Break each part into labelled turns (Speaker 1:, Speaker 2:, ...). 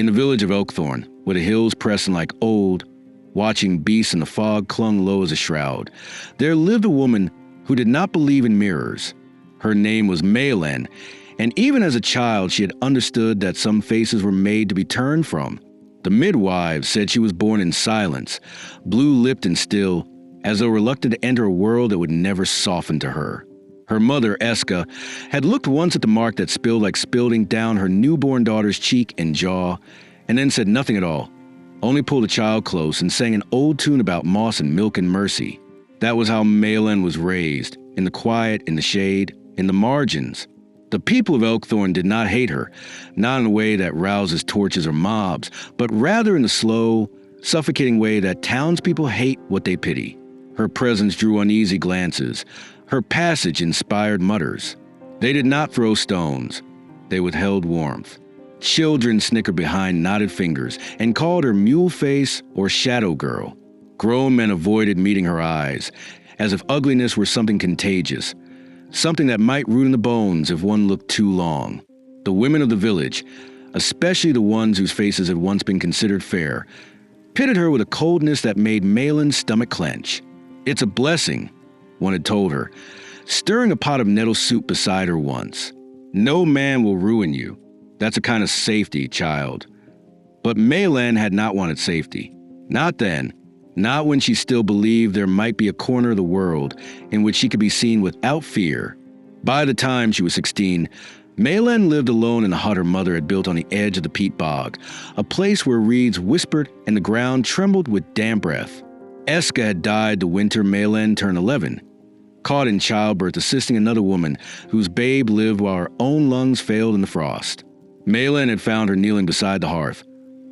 Speaker 1: In the village of Elkthorne, where the hills pressing like old, watching beasts and the fog clung low as a shroud, there lived a woman who did not believe in mirrors. Her name was Maylen, and even as a child she had understood that some faces were made to be turned from. The midwives said she was born in silence, blue-lipped and still, as though reluctant to enter a world that would never soften to her. Her mother, Eska, had looked once at the mark that spilled like spilled ink down her newborn daughter's cheek and jaw, and then said nothing at all, only pulled the child close and sang an old tune about moss and milk and mercy. That was how Maylen was raised, in the quiet, in the shade, in the margins. The people of Elkthorne did not hate her, not in a way that rouses torches or mobs, but rather in the slow, suffocating way that townspeople hate what they pity. Her presence drew uneasy glances. Her passage inspired mutters. They did not throw stones. They withheld warmth. Children snickered behind knotted fingers and called her mule face or shadow girl. Grown men avoided meeting her eyes, as if ugliness were something contagious, something that might root in the bones if one looked too long. The women of the village, especially the ones whose faces had once been considered fair, pitted her with a coldness that made Maylen's stomach clench. "It's a blessing," one had told her, stirring a pot of nettle soup beside her once. "No man will ruin you. That's a kind of safety, child." But Maylen had not wanted safety. Not then. Not when she still believed there might be a corner of the world in which she could be seen without fear. By the time she was 16, Maylen lived alone in the hut her mother had built on the edge of the peat bog, a place where reeds whispered and the ground trembled with damp breath. Eska had died the winter Maylen turned 11, caught in childbirth assisting another woman whose babe lived while her own lungs failed in the frost. Maylen had found her kneeling beside the hearth,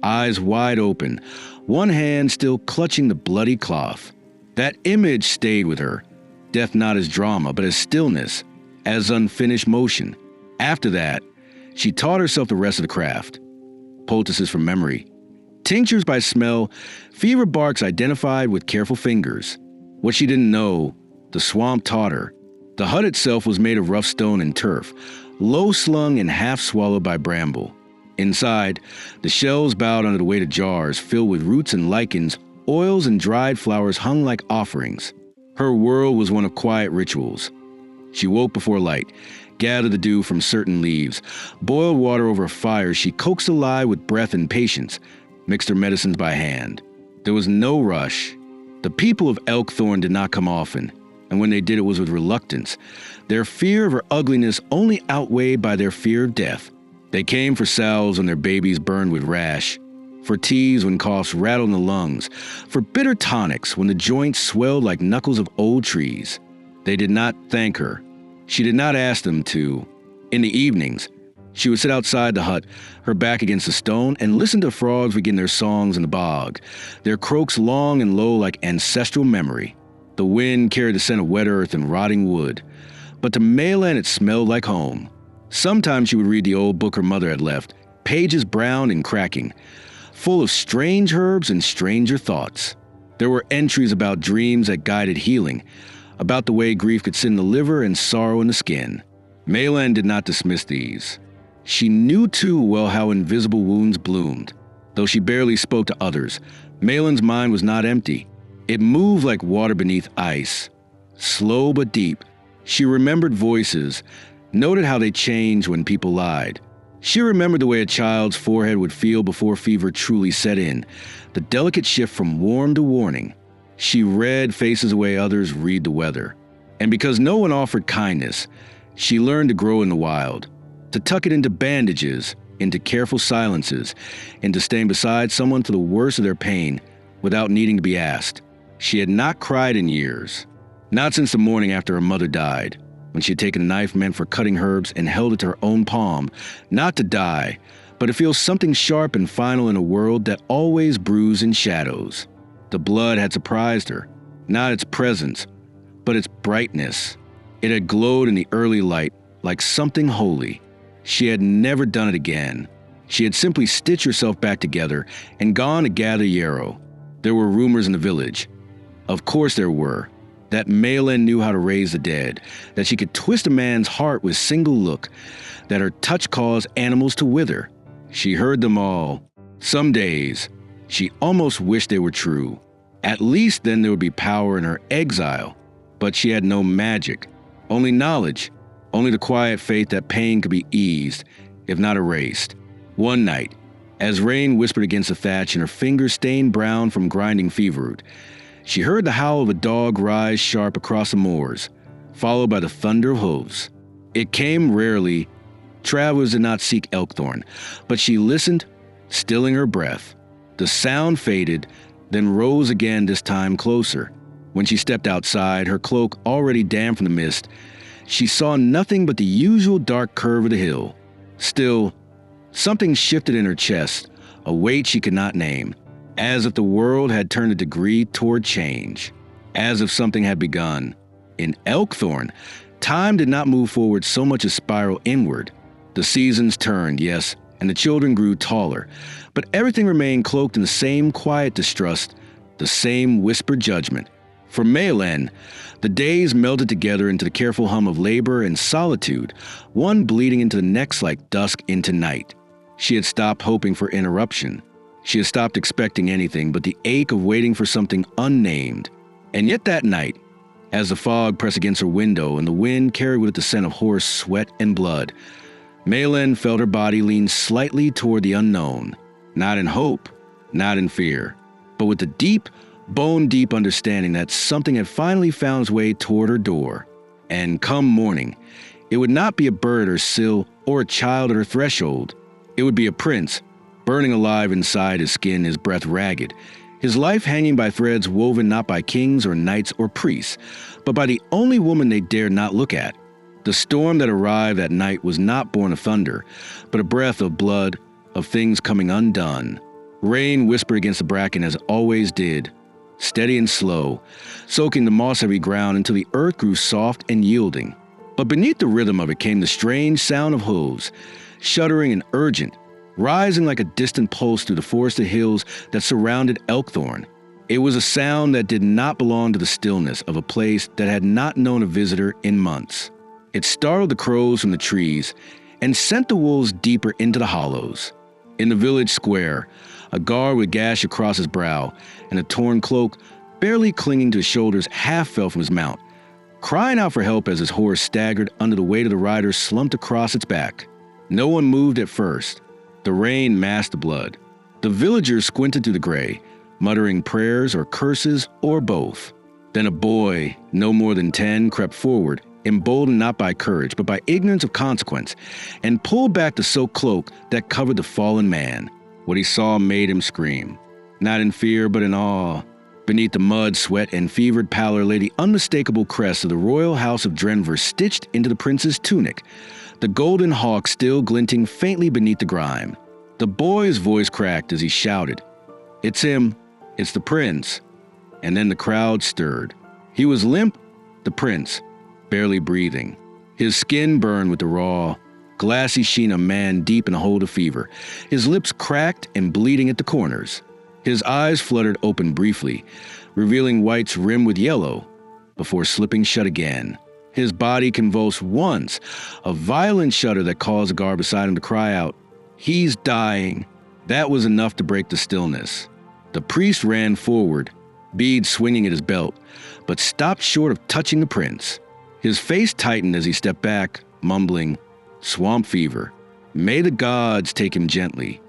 Speaker 1: eyes wide open, one hand still clutching the bloody cloth. That image stayed with her, death not as drama, but as stillness, as unfinished motion. After that, she taught herself the rest of the craft. Poultices from memory, tinctures by smell, fever barks identified with careful fingers. What she didn't know, the swamp taught her. The hut itself was made of rough stone and turf, low-slung and half-swallowed by bramble. Inside, the shelves bowed under the weight of jars filled with roots and lichens, oils and dried flowers hung like offerings. Her world was one of quiet rituals. She woke before light, gathered the dew from certain leaves, boiled water over a fire she coaxed alive with breath and patience, mixed her medicines by hand. There was no rush. The people of Elkthorne did not come often, and when they did it was with reluctance, their fear of her ugliness only outweighed by their fear of death. They came for salves when their babies burned with rash, for teas when coughs rattled in the lungs, for bitter tonics when the joints swelled like knuckles of old trees. They did not thank her. She did not ask them to. In the evenings, she would sit outside the hut, her back against a stone, and listen to frogs begin their songs in the bog, their croaks long and low like ancestral memory. The wind carried the scent of wet earth and rotting wood, but to Maylen it smelled like home. Sometimes she would read the old book her mother had left, pages brown and cracking, full of strange herbs and stranger thoughts. There were entries about dreams that guided healing, about the way grief could sit in the liver and sorrow in the skin. Maylen did not dismiss these. She knew too well how invisible wounds bloomed. Though she barely spoke to others, Maylen's mind was not empty. It moved like water beneath ice. Slow but deep, she remembered voices, noted how they changed when people lied. She remembered the way a child's forehead would feel before fever truly set in, the delicate shift from warm to warning. She read faces the way others read the weather. And because no one offered kindness, she learned to grow in the wild, to tuck it into bandages, into careful silences, into staying beside someone for the worst of their pain without needing to be asked. She had not cried in years, not since the morning after her mother died, when she had taken a knife meant for cutting herbs and held it to her own palm, not to die, but to feel something sharp and final in a world that always brews in shadows. The blood had surprised her, not its presence, but its brightness. It had glowed in the early light like something holy. She had never done it again. She had simply stitched herself back together and gone to gather yarrow. There were rumors in the village. Of course there were. That Maylen knew how to raise the dead, that she could twist a man's heart with single look, that her touch caused animals to wither. She heard them all, Some days, she almost wished they were true. At least then there would be power in her exile. But she had no magic, only knowledge, only the quiet faith that pain could be eased, if not erased. One night, as rain whispered against the thatch and her fingers stained brown from grinding fever root, she heard the howl of a dog rise sharp across the moors, followed by the thunder of hooves. It came rarely. Travelers did not seek Elkthorn, but she listened, stilling her breath. The sound faded, then rose again, this time closer. When she stepped outside, her cloak already damp from the mist, she saw nothing but the usual dark curve of the hill. Still, something shifted in her chest, a weight she could not name, as if the world had turned a degree toward change, as if something had begun. In Elkthorn, time did not move forward so much as spiral inward. The seasons turned, yes, and the children grew taller, but everything remained cloaked in the same quiet distrust, the same whispered judgment. For Maylen, the days melted together into the careful hum of labor and solitude, one bleeding into the next like dusk into night. She had stopped hoping for interruption. She had stopped expecting anything but the ache of waiting for something unnamed. And yet that night, as the fog pressed against her window and the wind carried with it the scent of horse sweat and blood, Maylen felt her body lean slightly toward the unknown, not in hope, not in fear, but with the deep, bone-deep understanding that something had finally found its way toward her door. And come morning, it would not be a bird at her sill or a child at her threshold. It would be a prince, burning alive inside his skin, his breath ragged, his life hanging by threads woven not by kings or knights or priests, but by the only woman they dared not look at. The storm that arrived that night was not born of thunder, but a breath of blood, of things coming undone. Rain whispered against the bracken as it always did, steady and slow, soaking the moss-heavy ground until the earth grew soft and yielding. But beneath the rhythm of it came the strange sound of hooves, shuddering and urgent, rising like a distant pulse through the forested hills that surrounded Elkthorn. It was a sound that did not belong to the stillness of a place that had not known a visitor in months. It startled the crows from the trees and sent the wolves deeper into the hollows. In the village square, a guard with a gash across his brow and a torn cloak barely clinging to his shoulders half fell from his mount, crying out for help as his horse staggered under the weight of the rider slumped across its back. No one moved at first. The rain masked the blood. The villagers squinted through the gray, muttering prayers or curses or both. Then a boy, no more than 10, crept forward, emboldened not by courage but by ignorance of consequence, and pulled back the silk cloak that covered the fallen man. What he saw made him scream, not in fear but in awe. Beneath the mud, sweat, and fevered pallor lay the unmistakable crest of the royal house of Drenver stitched into the prince's tunic, the golden hawk still glinting faintly beneath the grime. The boy's voice cracked as he shouted, "It's him! It's the prince!" And then the crowd stirred. He was limp, the prince, barely breathing. His skin burned with the raw, glassy sheen of man deep in a hold of fever, his lips cracked and bleeding at the corners. His eyes fluttered open briefly, revealing whites rimmed with yellow, before slipping shut again. His body convulsed once, a violent shudder that caused the guard beside him to cry out, "He's dying!" That was enough to break the stillness. The priest ran forward, beads swinging at his belt, but stopped short of touching the prince. His face tightened as he stepped back, mumbling, "Swamp fever. May the gods take him gently."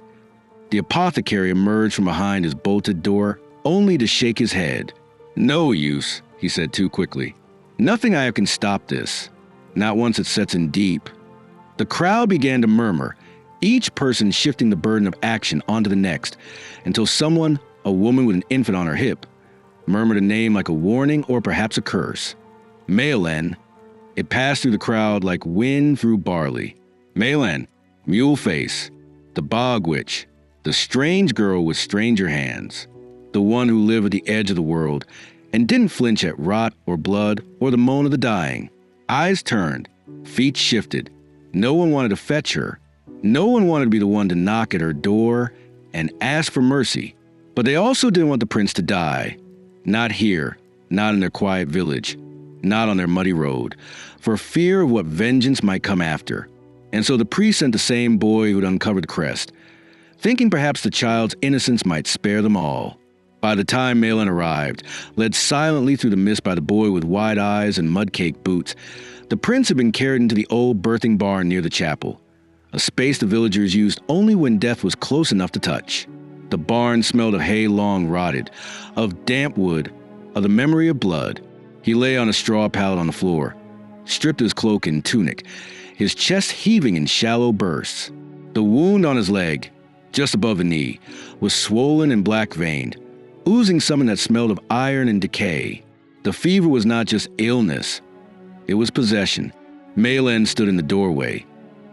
Speaker 1: The apothecary emerged from behind his bolted door, only to shake his head. "No use," he said too quickly. "Nothing I have can stop this. Not once it sets in deep." The crowd began to murmur, each person shifting the burden of action onto the next, until someone, a woman with an infant on her hip, murmured a name like a warning or perhaps a curse. Maylen. It passed through the crowd like wind through barley. Maylen, mule face, the bog witch, the strange girl with stranger hands, the one who lived at the edge of the world and didn't flinch at rot or blood or the moan of the dying. Eyes turned, feet shifted. No one wanted to fetch her. No one wanted to be the one to knock at her door and ask for mercy. But they also didn't want the prince to die. Not here, not in their quiet village, not on their muddy road, for fear of what vengeance might come after. And so the priest sent the same boy who'd uncovered the crest, thinking perhaps the child's innocence might spare them all. By the time Malin arrived, led silently through the mist by the boy with wide eyes and mud-caked boots, the prince had been carried into the old birthing barn near the chapel, a space the villagers used only when death was close enough to touch. The barn smelled of hay long rotted, of damp wood, of the memory of blood. He lay on a straw pallet on the floor, stripped his cloak and tunic, his chest heaving in shallow bursts. The wound on his leg, just above the knee, was swollen and black-veined, oozing something that smelled of iron and decay. The fever was not just illness, it was possession. Malin stood in the doorway,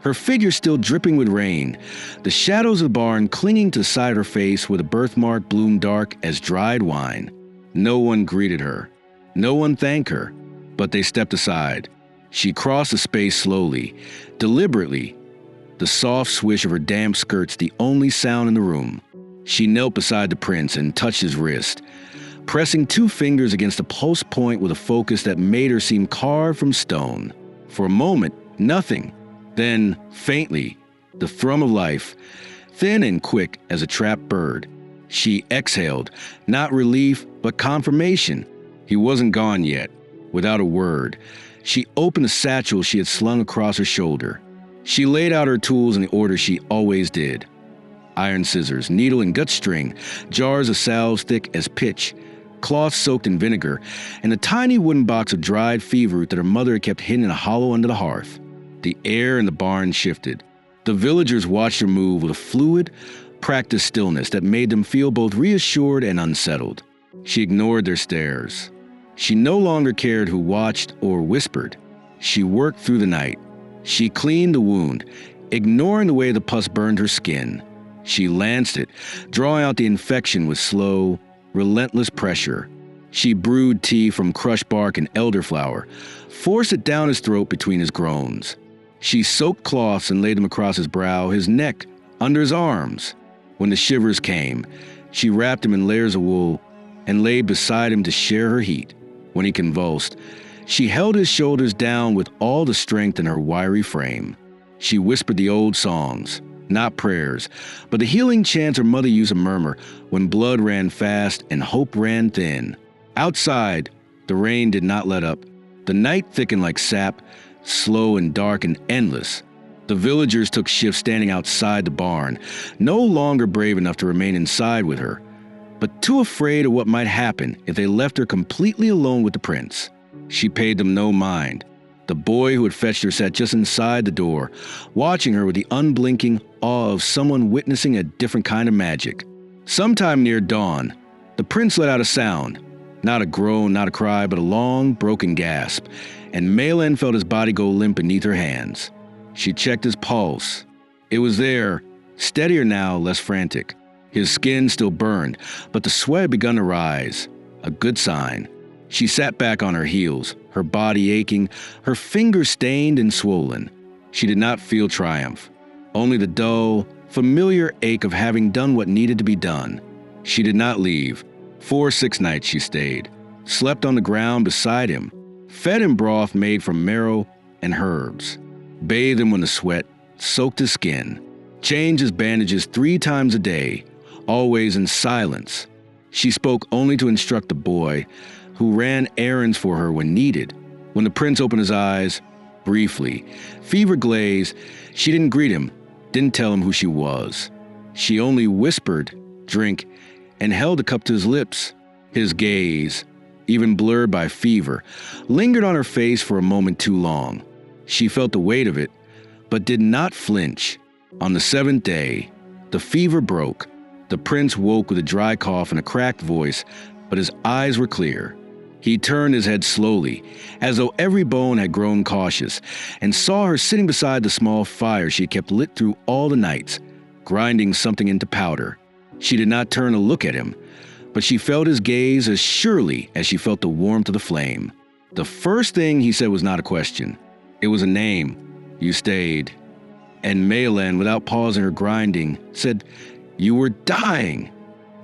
Speaker 1: her figure still dripping with rain, the shadows of the barn clinging to the side of her face where the birthmark bloomed dark as dried wine. No one greeted her. No one thanked her, but they stepped aside. She crossed the space slowly, deliberately, the soft swish of her damp skirts the only sound in the room. She knelt beside the prince and touched his wrist, pressing 2 fingers against the pulse point with a focus that made her seem carved from stone. For a moment, nothing. Then, faintly, the thrum of life, thin and quick as a trapped bird. She exhaled, not relief, but confirmation. He wasn't gone yet. Without a word, she opened the satchel she had slung across her shoulder. She laid out her tools in the order she always did. Iron scissors, needle and gut string, jars of salves thick as pitch, cloth soaked in vinegar, and a tiny wooden box of dried fever root that her mother had kept hidden in a hollow under the hearth. The air in the barn shifted. The villagers watched her move with a fluid, practiced stillness that made them feel both reassured and unsettled. She ignored their stares. She no longer cared who watched or whispered. She worked through the night. She cleaned the wound, ignoring the way the pus burned her skin. She lanced it, drawing out the infection with slow, relentless pressure. She brewed tea from crushed bark and elderflower, forced it down his throat between his groans. She soaked cloths and laid them across his brow, his neck, under his arms. When the shivers came, she wrapped him in layers of wool and lay beside him to share her heat. When he convulsed, she held his shoulders down with all the strength in her wiry frame. She whispered the old songs, not prayers, but the healing chants her mother used to murmur when blood ran fast and hope ran thin. Outside, the rain did not let up. The night thickened like sap, slow and dark and endless. The villagers took shifts standing outside the barn, no longer brave enough to remain inside with her, but too afraid of what might happen if they left her completely alone with the prince. She paid them no mind. The boy who had fetched her sat just inside the door, watching her with the unblinking awe of someone witnessing a different kind of magic. Sometime near dawn, the prince let out a sound, not a groan, not a cry, but a long, broken gasp, and Malin felt his body go limp beneath her hands. She checked his pulse. It was there, steadier now, less frantic. His skin still burned, but the sweat had begun to rise, a good sign. She sat back on her heels, her body aching, her fingers stained and swollen. She did not feel triumph, only the dull, familiar ache of having done what needed to be done. She did not leave. 4-6 nights she stayed, slept on the ground beside him, fed him broth made from marrow and herbs, bathed him when the sweat soaked his skin, changed his bandages 3 times a day, always in silence. She spoke only to instruct the boy, who ran errands for her when needed. When the prince opened his eyes, briefly, fever glazed, she didn't greet him, didn't tell him who she was. She only whispered, "Drink," and held the cup to his lips. His gaze, even blurred by fever, lingered on her face for a moment too long. She felt the weight of it, but did not flinch. On the 7th day, the fever broke. The prince woke with a dry cough and a cracked voice, but his eyes were clear. He turned his head slowly, as though every bone had grown cautious, and saw her sitting beside the small fire she had kept lit through all the nights, grinding something into powder. She did not turn to look at him, but she felt his gaze as surely as she felt the warmth of the flame. The first thing he said was not a question. It was a name. "You stayed." And Malin, without pausing her grinding, said, "You were dying."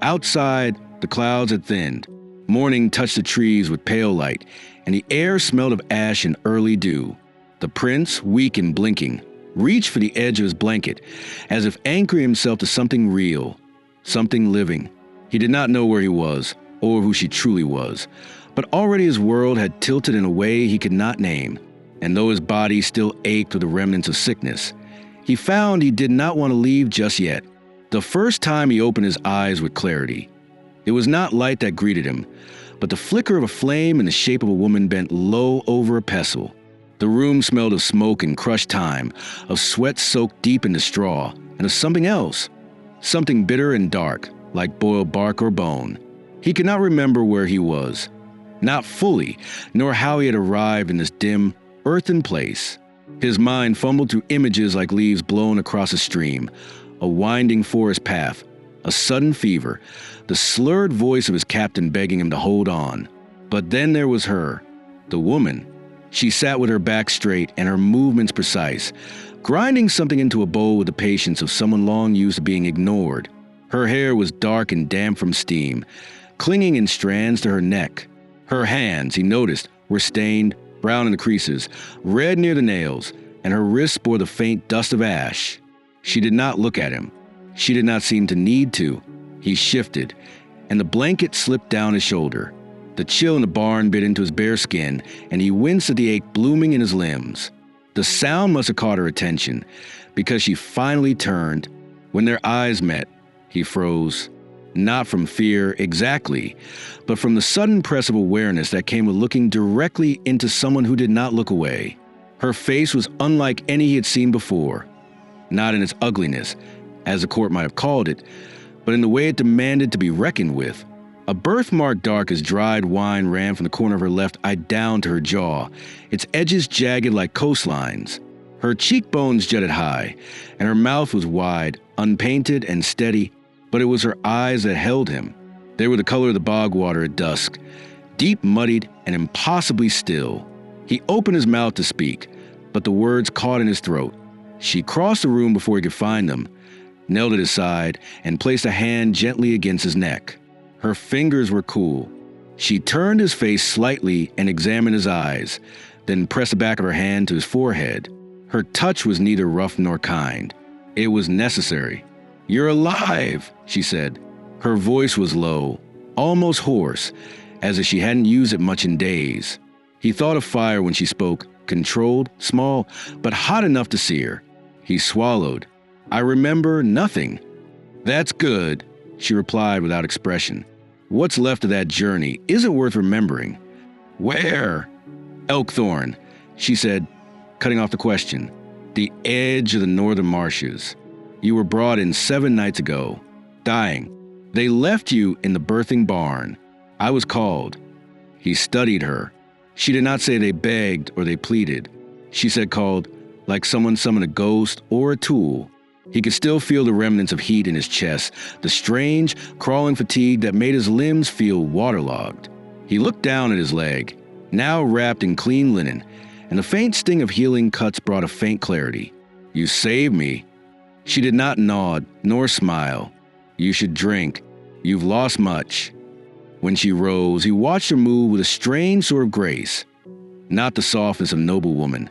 Speaker 1: Outside, the clouds had thinned. Morning touched the trees with pale light, and the air smelled of ash and early dew. The prince, weak and blinking, reached for the edge of his blanket, as if anchoring himself to something real, something living. He did not know where he was, or who she truly was, but already his world had tilted in a way he could not name, and though his body still ached with the remnants of sickness, he found he did not want to leave just yet. The first time he opened his eyes with clarity, it was not light that greeted him, but the flicker of a flame in the shape of a woman bent low over a pestle. The room smelled of smoke and crushed thyme, of sweat soaked deep into straw, and of something else, something bitter and dark, like boiled bark or bone. He could not remember where he was, not fully, nor how he had arrived in this dim, earthen place. His mind fumbled through images like leaves blown across a stream, a winding forest path, a sudden fever, the slurred voice of his captain begging him to hold on. But then there was her, the woman. She sat with her back straight and her movements precise, grinding something into a bowl with the patience of someone long used to being ignored. Her hair was dark and damp from steam, clinging in strands to her neck. Her hands, he noticed, were stained, brown in the creases, red near the nails, and her wrists bore the faint dust of ash. She did not look at him. She did not seem to need to. He shifted, and the blanket slipped down his shoulder. The chill in the barn bit into his bare skin, and he winced at the ache blooming in his limbs. The sound must have caught her attention, because she finally turned. When their eyes met, he froze. Not from fear exactly, but from the sudden press of awareness that came with looking directly into someone who did not look away. Her face was unlike any he had seen before, not in its ugliness, as the court might have called it, but in the way it demanded to be reckoned with. A birthmark dark as dried wine ran from the corner of her left eye down to her jaw, its edges jagged like coastlines. Her cheekbones jutted high, and her mouth was wide, unpainted and steady, but it was her eyes that held him. They were the color of the bog water at dusk, deep muddied and impossibly still. He opened his mouth to speak, but the words caught in his throat. She crossed the room before he could find them, knelt at his side, and placed a hand gently against his neck. Her fingers were cool. She turned his face slightly and examined his eyes, then pressed the back of her hand to his forehead. Her touch was neither rough nor kind. It was necessary. "You're alive," she said. Her voice was low, almost hoarse, as if she hadn't used it much in days. He thought of fire when she spoke, controlled, small, but hot enough to sear. He swallowed. "I remember nothing." "That's good," she replied without expression. "What's left of that journey isn't worth remembering." "Where?" "Elkthorn," she said, cutting off the question. "The edge of the northern marshes. You were brought in 7 nights ago, dying. They left you in the birthing barn. I was called." He studied her. She did not say they begged or they pleaded. She said called, like someone summoned a ghost or a tool. He could still feel the remnants of heat in his chest, the strange, crawling fatigue that made his limbs feel waterlogged. He looked down at his leg, now wrapped in clean linen, and the faint sting of healing cuts brought a faint clarity. "You saved me." She did not nod, nor smile. "You should drink. You've lost much." When she rose, he watched her move with a strange sort of grace. Not the softness of a noble woman,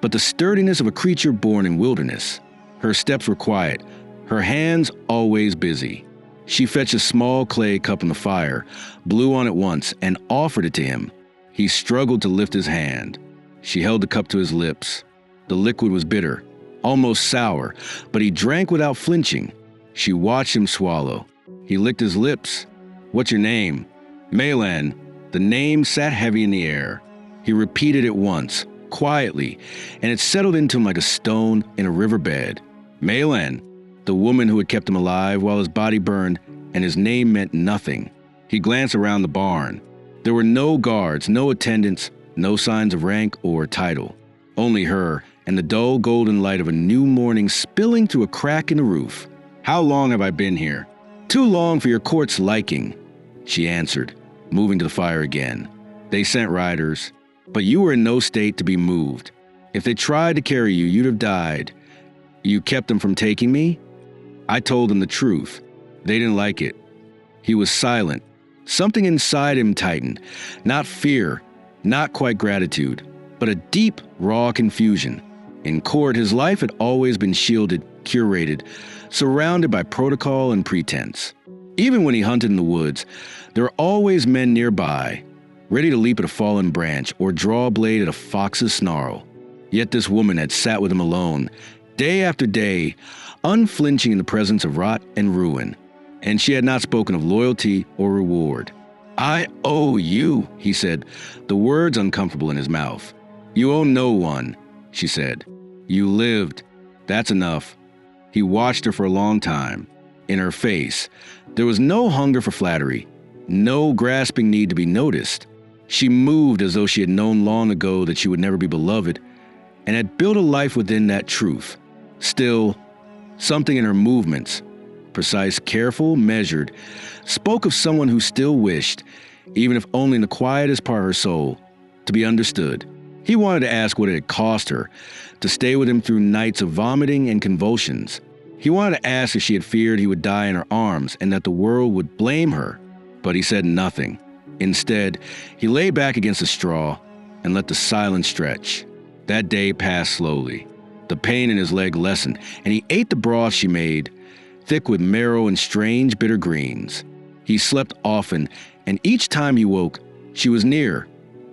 Speaker 1: but the sturdiness of a creature born in wilderness. Her steps were quiet, her hands always busy. She fetched a small clay cup on the fire, blew on it once, and offered it to him. He struggled to lift his hand. She held the cup to his lips. The liquid was bitter, almost sour, but he drank without flinching. She watched him swallow. He licked his lips. "What's your name?" "Maylan." The name sat heavy in the air. He repeated it once, quietly, and it settled into him like a stone in a riverbed. Maylan, the woman who had kept him alive while his body burned, and his name meant nothing. He glanced around the barn. There were no guards, no attendants, no signs of rank or title. Only her and the dull golden light of a new morning spilling through a crack in the roof. "How long have I been here?" "Too long for your court's liking," she answered, moving to the fire again. "They sent riders, but you were in no state to be moved. If they tried to carry you, you'd have died. You kept them from taking me?" I told them the truth. They didn't like it. He was silent. Something inside him tightened. Not fear, not quite gratitude, but a deep, raw confusion. In court, his life had always been shielded, curated, surrounded by protocol and pretense. Even when he hunted in the woods, there were always men nearby, ready to leap at a fallen branch or draw a blade at a fox's snarl. Yet this woman had sat with him alone, day after day, unflinching in the presence of rot and ruin, and she had not spoken of loyalty or reward. "I owe you," he said, the words uncomfortable in his mouth. "You owe no one," she said. "You lived. That's enough." He watched her for a long time. In her face, there was no hunger for flattery, no grasping need to be noticed. She moved as though she had known long ago that she would never be beloved, and had built a life within that truth. Still, something in her movements, precise, careful, measured, spoke of someone who still wished, even if only in the quietest part of her soul, to be understood. He wanted to ask what it had cost her to stay with him through nights of vomiting and convulsions. He wanted to ask if she had feared he would die in her arms and that the world would blame her, but he said nothing. Instead, he lay back against a straw and let the silence stretch. That day passed slowly. The pain in his leg lessened, and he ate the broth she made, thick with marrow and strange bitter greens. He slept often, and each time he woke, she was near,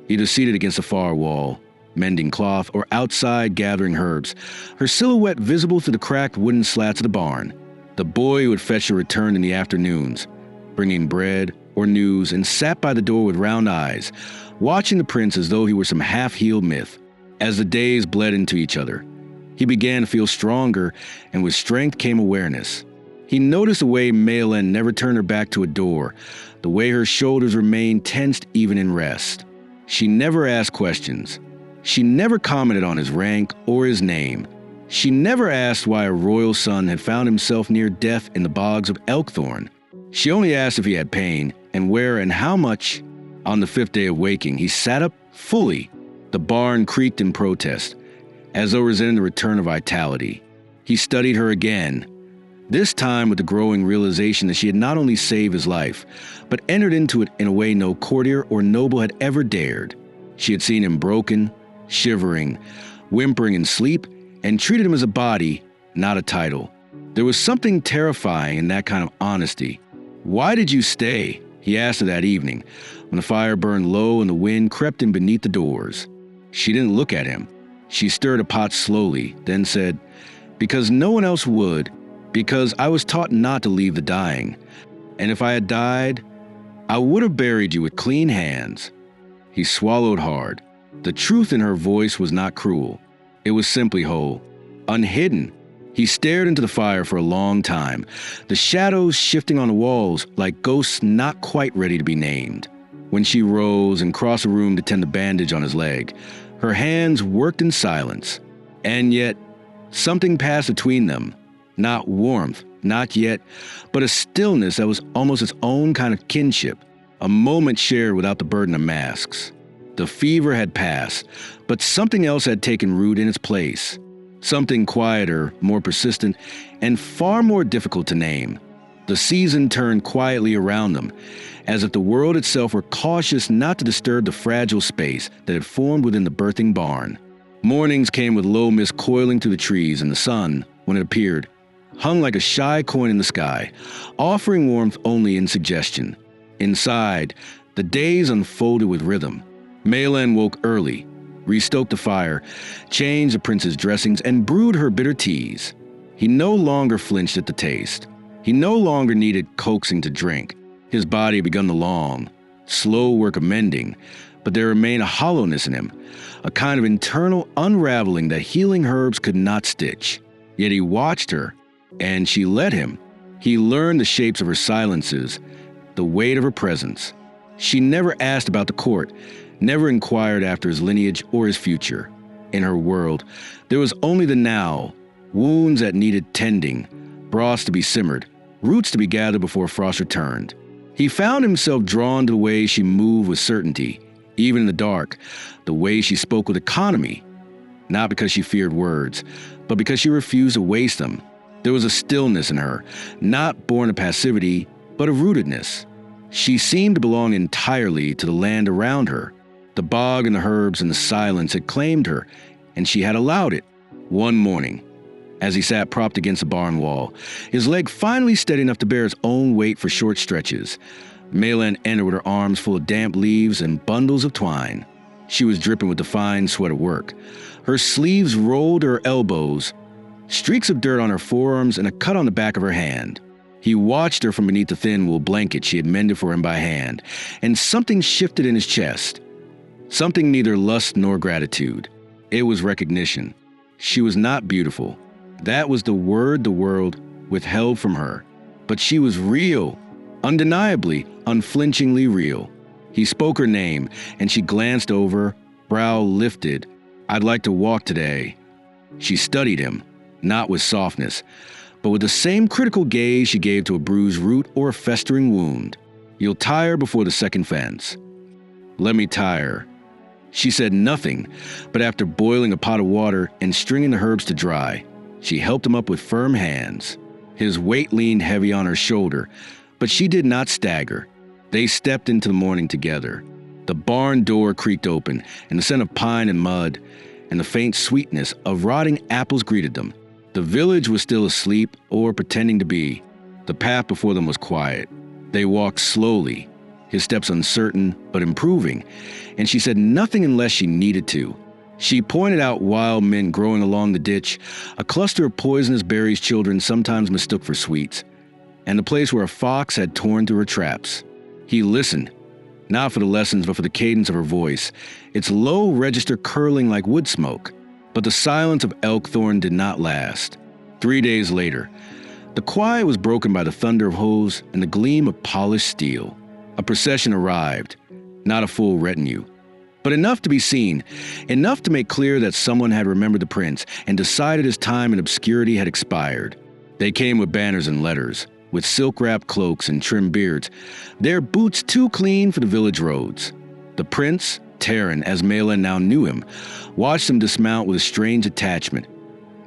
Speaker 1: either seated against a far wall, mending cloth, or outside gathering herbs, her silhouette visible through the cracked wooden slats of the barn. The boy who would fetch her returned in the afternoons, bringing bread or news, and sat by the door with round eyes, watching the prince as though he were some half-healed myth. As the days bled into each other, he began to feel stronger, and with strength came awareness. He noticed the way Maylen never turned her back to a door, the way her shoulders remained tensed even in rest. She never asked questions. She never commented on his rank or his name. She never asked why a royal son had found himself near death in the bogs of Elkthorn. She only asked if he had pain, and where and how much. On the 5th day of waking, he sat up fully. The barn creaked in protest, as though resenting the return of vitality. He studied her again, this time with the growing realization that she had not only saved his life, but entered into it in a way no courtier or noble had ever dared. She had seen him broken, shivering, whimpering in sleep, and treated him as a body, not a title. There was something terrifying in that kind of honesty. "Why did you stay?" he asked her that evening, when the fire burned low and the wind crept in beneath the doors. She didn't look at him. She stirred a pot slowly, then said, "Because no one else would, because I was taught not to leave the dying, and if I had died, I would have buried you with clean hands." He swallowed hard. The truth in her voice was not cruel. It was simply whole, unhidden. He stared into the fire for a long time, the shadows shifting on the walls like ghosts not quite ready to be named. When she rose and crossed the room to tend the bandage on his leg, her hands worked in silence. And yet, something passed between them. Not warmth, not yet, but a stillness that was almost its own kind of kinship, a moment shared without the burden of masks. The fever had passed, but something else had taken root in its place. Something quieter, more persistent, and far more difficult to name. The season turned quietly around them, as if the world itself were cautious not to disturb the fragile space that had formed within the birthing barn. Mornings came with low mist coiling through the trees, and the sun, when it appeared, hung like a shy coin in the sky, offering warmth only in suggestion. Inside, the days unfolded with rhythm. Maylen woke early, restoked the fire, changed the prince's dressings, and brewed her bitter teas. He no longer flinched at the taste. He no longer needed coaxing to drink. His body had begun the long, slow work of mending, but there remained a hollowness in him, a kind of internal unraveling that healing herbs could not stitch. Yet he watched her, and she let him. He learned the shapes of her silences, the weight of her presence. She never asked about the court, never inquired after his lineage or his future. In her world, there was only the now, wounds that needed tending, broths to be simmered, roots to be gathered before frost returned. He found himself drawn to the way she moved with certainty, even in the dark, the way she spoke with economy, not because she feared words, but because she refused to waste them. There was a stillness in her, not born of passivity, but of rootedness. She seemed to belong entirely to the land around her. The bog and the herbs and the silence had claimed her, and she had allowed it. One morning, as he sat propped against the barn wall, his leg finally steady enough to bear its own weight for short stretches, Maylan entered with her arms full of damp leaves and bundles of twine. She was dripping with the fine sweat of work. Her sleeves rolled to her elbows, streaks of dirt on her forearms and a cut on the back of her hand. He watched her from beneath the thin wool blanket she had mended for him by hand, and something shifted in his chest. Something neither lust nor gratitude. It was recognition. She was not beautiful. That was the word the world withheld from her. But she was real, undeniably, unflinchingly real. He spoke her name, and she glanced over, brow lifted. "I'd like to walk today." She studied him, not with softness, but with the same critical gaze she gave to a bruised root or a festering wound. "You'll tire before the second fence." "Let me tire." She said nothing, but after boiling a pot of water and stringing the herbs to dry, she helped him up with firm hands. His weight leaned heavy on her shoulder, but she did not stagger. They stepped into the morning together. The barn door creaked open, and the scent of pine and mud and the faint sweetness of rotting apples greeted them. The village was still asleep or pretending to be. The path before them was quiet. They walked slowly, his steps uncertain but improving, and she said nothing unless she needed to. She pointed out wild mint growing along the ditch, a cluster of poisonous berries children sometimes mistook for sweets, and the place where a fox had torn through her traps. He listened, not for the lessons but for the cadence of her voice, its low register curling like wood smoke. But the silence of Elkthorn did not last. 3 days later, the quiet was broken by the thunder of hooves and the gleam of polished steel. A procession arrived, not a full retinue, but enough to be seen, enough to make clear that someone had remembered the prince and decided his time in obscurity had expired. They came with banners and letters, with silk-wrapped cloaks and trimmed beards, their boots too clean for the village roads. The prince, Terran, as Maylan now knew him, watched them dismount with a strange attachment,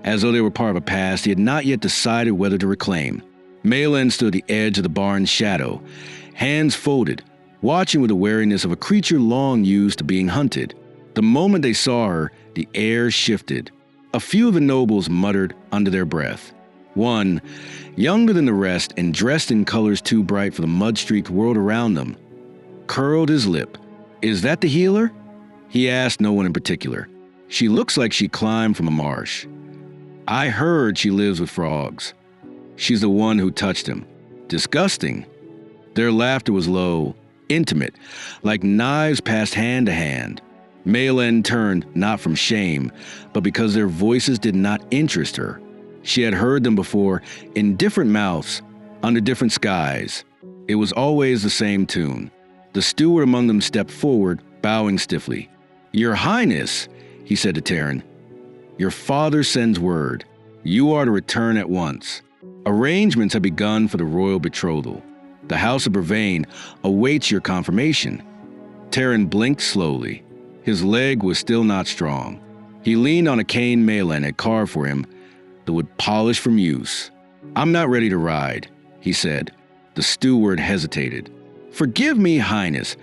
Speaker 1: as though they were part of a past he had not yet decided whether to reclaim. Maylan stood at the edge of the barn's shadow, hands folded, watching with the wariness of a creature long used to being hunted. The moment they saw her, the air shifted. A few of the nobles muttered under their breath. One, younger than the rest and dressed in colors too bright for the mud-streaked world around them, curled his lip. "Is that the healer?" He asked no one in particular. "She looks like she climbed from a marsh." "I heard she lives with frogs." "She's the one who touched him." "Disgusting." Their laughter was low, intimate, like knives passed hand to hand. Maylan turned not from shame, but because their voices did not interest her. She had heard them before, in different mouths, under different skies. It was always the same tune. The steward among them stepped forward, bowing stiffly. "Your Highness," he said to Terran, "your father sends word. You are to return at once. Arrangements have begun for the royal betrothal. The House of Brevane awaits your confirmation." Terran blinked slowly. His leg was still not strong. He leaned on a cane Maylan had carved for him, the wood polished from use. "I'm not ready to ride," he said. The steward hesitated. "Forgive me, Highness,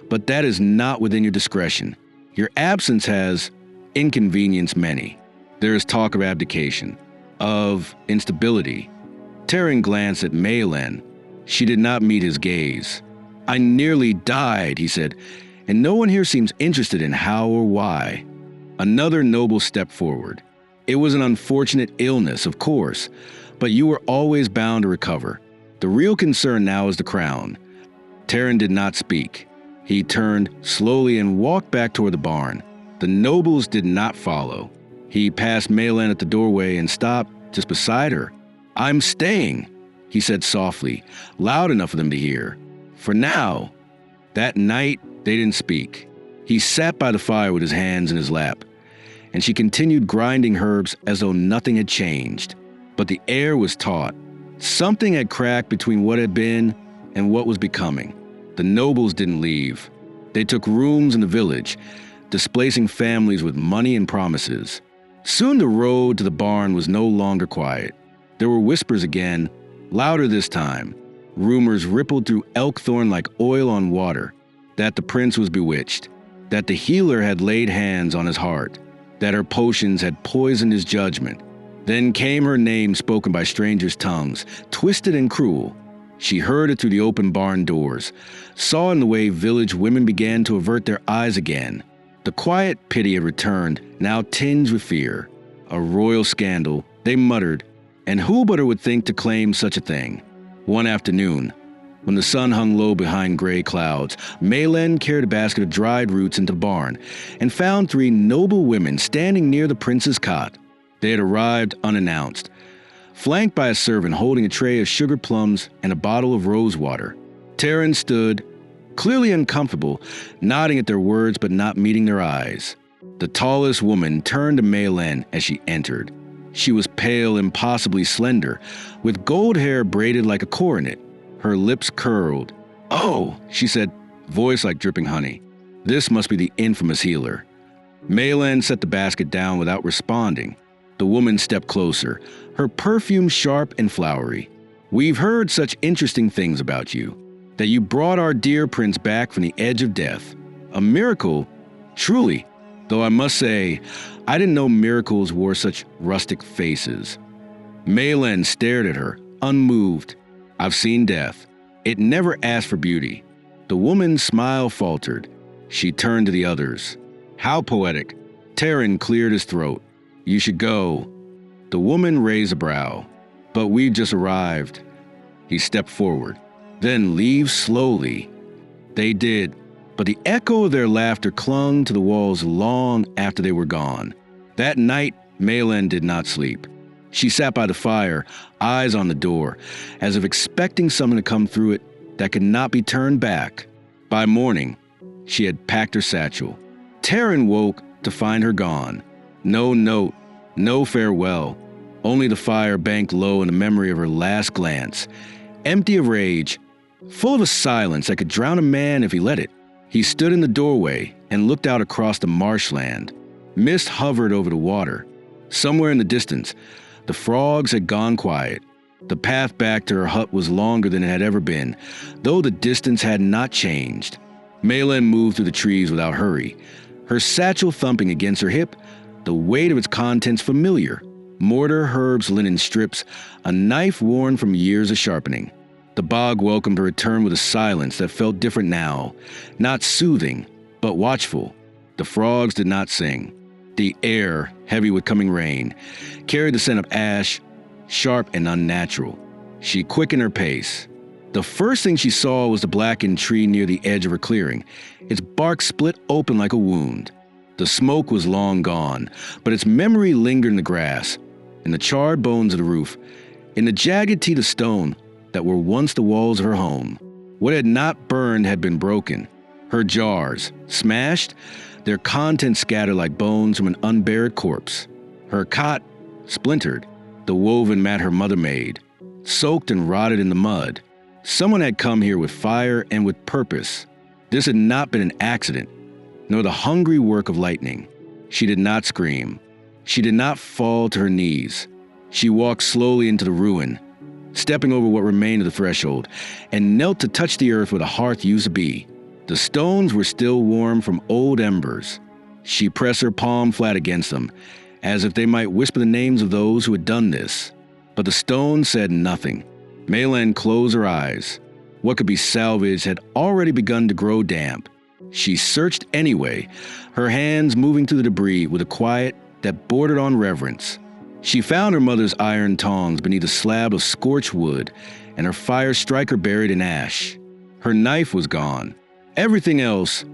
Speaker 1: but that is not within your discretion. Your absence has inconvenienced many. There is talk of abdication, of instability." Terran glanced at Maylan. She did not meet his gaze. "I nearly died," he said, "and no one here seems interested in how or why." Another noble stepped forward. "It was an unfortunate illness, of course, but you were always bound to recover. The real concern now is the crown." Terran did not speak. He turned slowly and walked back toward the barn. The nobles did not follow. He passed Maylan at the doorway and stopped just beside her. "I'm staying," he said softly, loud enough for them to hear. "For now." That night, they didn't speak. He sat by the fire with his hands in his lap, and she continued grinding herbs as though nothing had changed. But the air was taut. Something had cracked between what had been and what was becoming. The nobles didn't leave. They took rooms in the village, displacing families with money and promises. Soon the road to the barn was no longer quiet. There were whispers again, louder this time. Rumors rippled through Elkthorn like oil on water, that the prince was bewitched, that the healer had laid hands on his heart, that her potions had poisoned his judgment. Then came her name spoken by strangers' tongues, twisted and cruel. She heard it through the open barn doors, saw in the way village women began to avert their eyes again. The quiet pity had returned, now tinged with fear. A royal scandal, they muttered, and who but her would think to claim such a thing? One afternoon, when the sun hung low behind gray clouds, Maylen carried a basket of dried roots into the barn and found 3 noble women standing near the prince's cot. They had arrived unannounced, flanked by a servant holding a tray of sugar plums and a bottle of rose water. Taryn stood, clearly uncomfortable, nodding at their words but not meeting their eyes. The tallest woman turned to Maylen as she entered. She was pale, impossibly slender, with gold hair braided like a coronet. Her lips curled. "Oh," she said, voice like dripping honey. "This must be the infamous healer." Maylen set the basket down without responding. The woman stepped closer, her perfume sharp and flowery. "We've heard such interesting things about you, that you brought our dear prince back from the edge of death. A miracle, truly, though I must say, I didn't know miracles wore such rustic faces." Maylen stared at her, unmoved. "I've seen death. It never asked for beauty." The woman's smile faltered. She turned to the others. "How poetic." Taryn cleared his throat. "You should go." The woman raised a brow. "But we've just arrived." He stepped forward. "Then leave slowly." They did, but the echo of their laughter clung to the walls long after they were gone. That night, Maylen did not sleep. She sat by the fire, eyes on the door, as if expecting someone to come through it that could not be turned back. By morning, she had packed her satchel. Taryn woke to find her gone. No note, no farewell, only the fire banked low in the memory of her last glance. Empty of rage, full of a silence that could drown a man if he let it. He stood in the doorway and looked out across the marshland. Mist hovered over the water. Somewhere in the distance, the frogs had gone quiet. The path back to her hut was longer than it had ever been, though the distance had not changed. Maylen moved through the trees without hurry, her satchel thumping against her hip, the weight of its contents familiar. Mortar, herbs, linen strips, a knife worn from years of sharpening. The bog welcomed her return with a silence that felt different now, not soothing, but watchful. The frogs did not sing. The air, heavy with coming rain, carried the scent of ash, sharp and unnatural. She quickened her pace. The first thing she saw was the blackened tree near the edge of her clearing, its bark split open like a wound. The smoke was long gone, but its memory lingered in the grass, in the charred bones of the roof, in the jagged teeth of stone that were once the walls of her home. What had not burned had been broken. Her jars, smashed, their contents scattered like bones from an unburied corpse. Her cot, splintered, the woven mat her mother made, soaked and rotted in the mud. Someone had come here with fire and with purpose. This had not been an accident, nor the hungry work of lightning. She did not scream. She did not fall to her knees. She walked slowly into the ruin, stepping over what remained of the threshold, and knelt to touch the earth where the hearth used to be. The stones were still warm from old embers. She pressed her palm flat against them, as if they might whisper the names of those who had done this. But the stones said nothing. Maylen closed her eyes. What could be salvaged had already begun to grow damp. She searched anyway, her hands moving through the debris with a quiet that bordered on reverence. She found her mother's iron tongs beneath a slab of scorched wood, and her fire striker buried in ash. Her knife was gone. Everything else,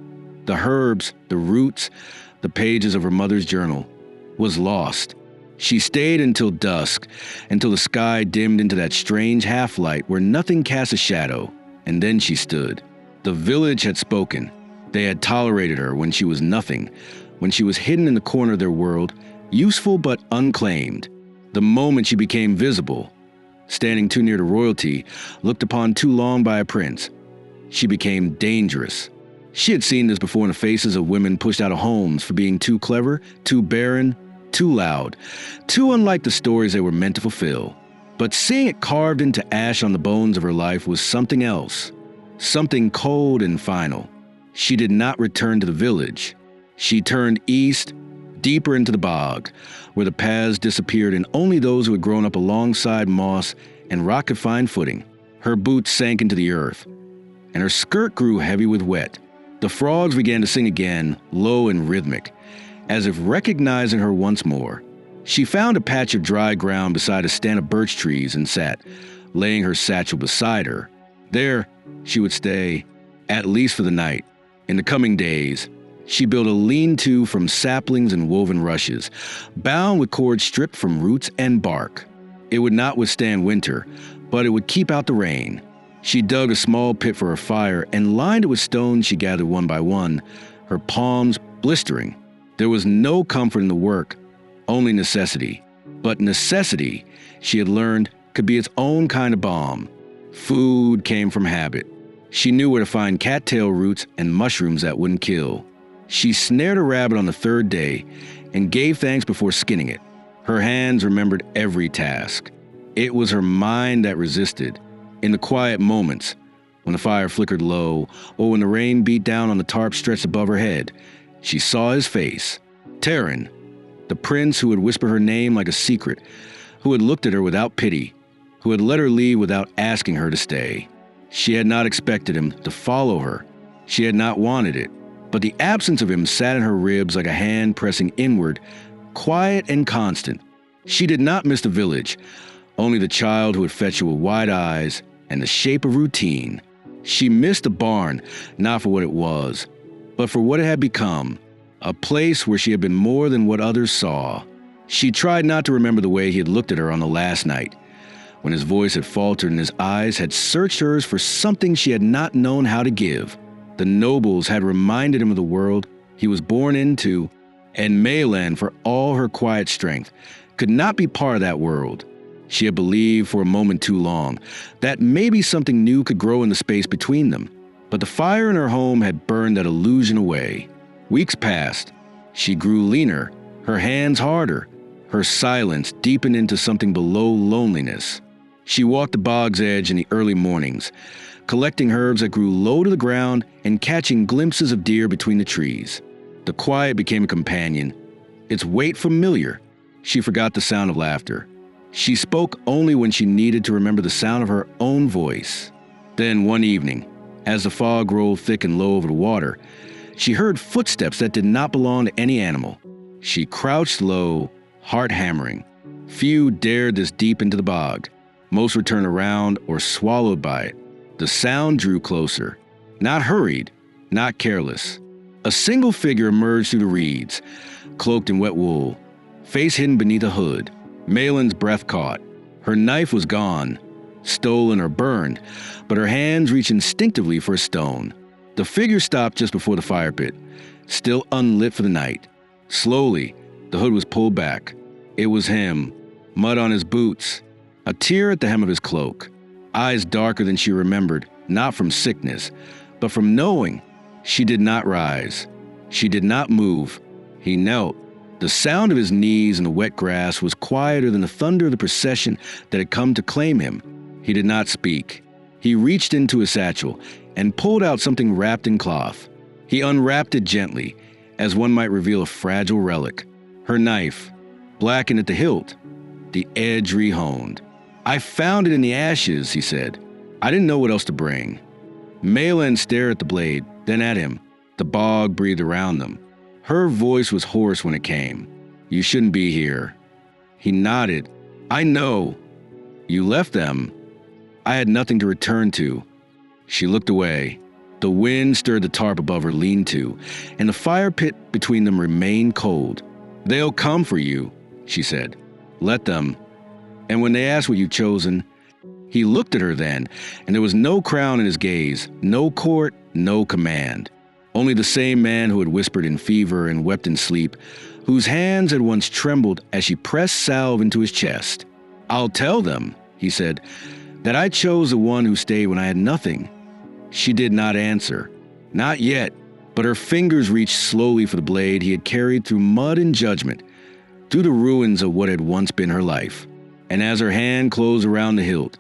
Speaker 1: the herbs, the roots, the pages of her mother's journal, was lost. She stayed until dusk, until the sky dimmed into that strange half-light where nothing cast a shadow, and then she stood. The village had spoken. They had tolerated her when she was nothing, when she was hidden in the corner of their world, useful but unclaimed. The moment she became visible, standing too near to royalty, looked upon too long by a prince, she became dangerous. She had seen this before in the faces of women pushed out of homes for being too clever, too barren, too loud, too unlike the stories they were meant to fulfill. But seeing it carved into ash on the bones of her life was something else, something cold and final. She did not return to the village. She turned east, deeper into the bog, where the paths disappeared and only those who had grown up alongside moss and rock could find footing. Her boots sank into the earth, and her skirt grew heavy with wet. The frogs began to sing again, low and rhythmic, as if recognizing her once more. She found a patch of dry ground beside a stand of birch trees and sat, laying her satchel beside her. There, she would stay, at least for the night. In the coming days, she built a lean-to from saplings and woven rushes, bound with cords stripped from roots and bark. It would not withstand winter, but it would keep out the rain. She dug a small pit for her fire and lined it with stones she gathered one by one, her palms blistering. There was no comfort in the work, only necessity. But necessity, she had learned, could be its own kind of balm. Food came from habit. She knew where to find cattail roots and mushrooms that wouldn't kill. She snared a rabbit on the third day and gave thanks before skinning it. Her hands remembered every task. It was her mind that resisted. In the quiet moments, when the fire flickered low, or when the rain beat down on the tarp stretched above her head, she saw his face. Terran, the prince who had whispered her name like a secret, who had looked at her without pity, who had let her leave without asking her to stay. She had not expected him to follow her. She had not wanted it. But the absence of him sat in her ribs like a hand pressing inward, quiet and constant. She did not miss the village, only the child who had fetched her with wide eyes and the shape of routine. She missed the barn, not for what it was, but for what it had become, a place where she had been more than what others saw. She tried not to remember the way he had looked at her on the last night, when his voice had faltered and his eyes had searched hers for something she had not known how to give. The nobles had reminded him of the world he was born into, and Maylan, for all her quiet strength, could not be part of that world. She had believed for a moment too long that maybe something new could grow in the space between them, but the fire in her home had burned that illusion away. Weeks passed. She grew leaner, her hands harder, her silence deepened into something below loneliness. She walked the bog's edge in the early mornings, collecting herbs that grew low to the ground and catching glimpses of deer between the trees. The quiet became a companion, its weight familiar. She forgot the sound of laughter. She spoke only when she needed to remember the sound of her own voice. Then one evening, as the fog rolled thick and low over the water, she heard footsteps that did not belong to any animal. She crouched low, heart hammering. Few dared this deep into the bog. Most were turned around or swallowed by it. The sound drew closer, not hurried, not careless. A single figure emerged through the reeds, cloaked in wet wool, face hidden beneath a hood. Malin's breath caught. Her knife was gone, stolen or burned, but her hands reached instinctively for a stone. The figure stopped just before the fire pit, still unlit for the night. Slowly, the hood was pulled back. It was him, mud on his boots, a tear at the hem of his cloak, eyes darker than she remembered, not from sickness, but from knowing. She did not rise. She did not move. He knelt. The sound of his knees in the wet grass was quieter than the thunder of the procession that had come to claim him. He did not speak. He reached into his satchel and pulled out something wrapped in cloth. He unwrapped it gently, as one might reveal a fragile relic. Her knife, blackened at the hilt, the edge rehoned. "I found it in the ashes," he said. "I didn't know what else to bring." Maylan stared at the blade, then at him. The bog breathed around them. Her voice was hoarse when it came. "You shouldn't be here." He nodded. "I know. You left them. I had nothing to return to." She looked away. The wind stirred the tarp above her lean-to, and the fire pit between them remained cold. "They'll come for you," she said. "Let them. And when they ask what you've chosen..." He looked at her then, and there was no crown in his gaze, no court, no command. Only the same man who had whispered in fever and wept in sleep, whose hands had once trembled as she pressed salve into his chest. "I'll tell them," he said, "that I chose the one who stayed when I had nothing." She did not answer. Not yet, but her fingers reached slowly for the blade he had carried through mud and judgment, through the ruins of what had once been her life. And as her hand closed around the hilt,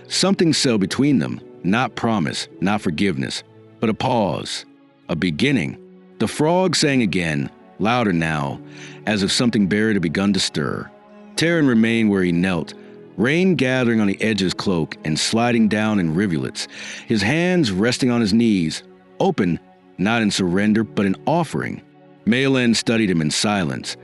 Speaker 1: something settled between them, not promise, not forgiveness, but a pause. A beginning. The frog sang again, louder now, as if something buried had begun to stir. Taryn remained where he knelt, rain gathering on the edge of his cloak and sliding down in rivulets, his hands resting on his knees, open, not in surrender, but in offering. Maylen studied him in silence,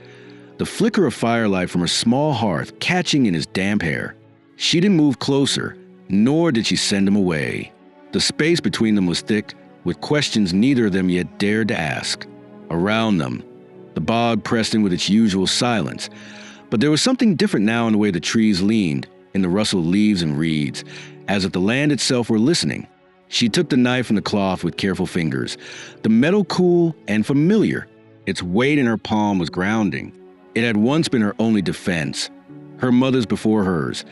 Speaker 1: the flicker of firelight from her small hearth catching in his damp hair. She didn't move closer, nor did she send him away. The space between them was thick, with questions neither of them yet dared to ask. Around them, the bog pressed in with its usual silence, but there was something different now in the way the trees leaned, in the rustle of leaves and reeds, as if the land itself were listening. She took the knife from the cloth with careful fingers, the metal cool and familiar. Its weight in her palm was grounding. It had once been her only defense, her mother's before hers,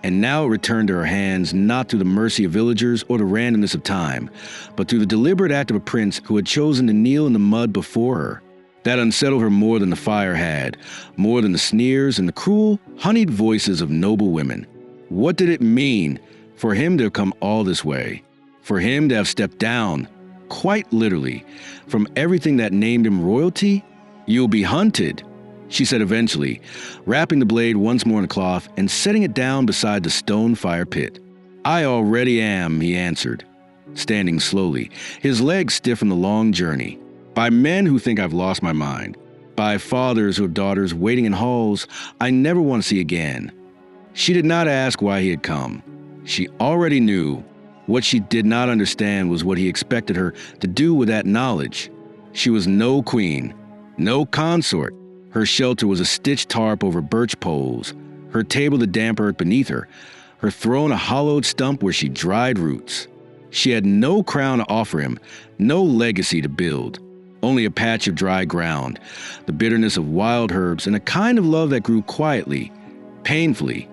Speaker 1: and now it returned to her hands not through the mercy of villagers or the randomness of time, but through the deliberate act of a prince who had chosen to kneel in the mud before her. That unsettled her more than the fire had, more than the sneers and the cruel, honeyed voices of noble women. What did it mean for him to have come all this way? For him to have stepped down, quite literally, from everything that named him royalty? "You'll be hunted," she said eventually, wrapping the blade once more in a cloth and setting it down beside the stone fire pit. "I already am," he answered, standing slowly, his legs stiff from the long journey. "By men who think I've lost my mind. By fathers who have daughters waiting in halls I never want to see again." She did not ask why he had come. She already knew. What she did not understand was what he expected her to do with that knowledge. She was no queen, no consort. Her shelter was a stitched tarp over birch poles, her table the damp earth beneath her, her throne a hollowed stump where she dried roots. She had no crown to offer him, no legacy to build. Only a patch of dry ground, the bitterness of wild herbs, and a kind of love that grew quietly, painfully,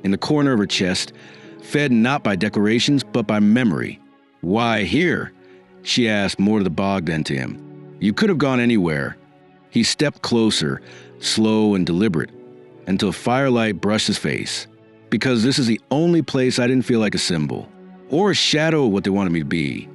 Speaker 1: in the corner of her chest, fed not by declarations but by memory. "Why here?" she asked, more to the bog than to him. "You could have gone anywhere." He stepped closer, slow and deliberate, until firelight brushed his face. "Because this is the only place I didn't feel like a symbol, or a shadow of what they wanted me to be."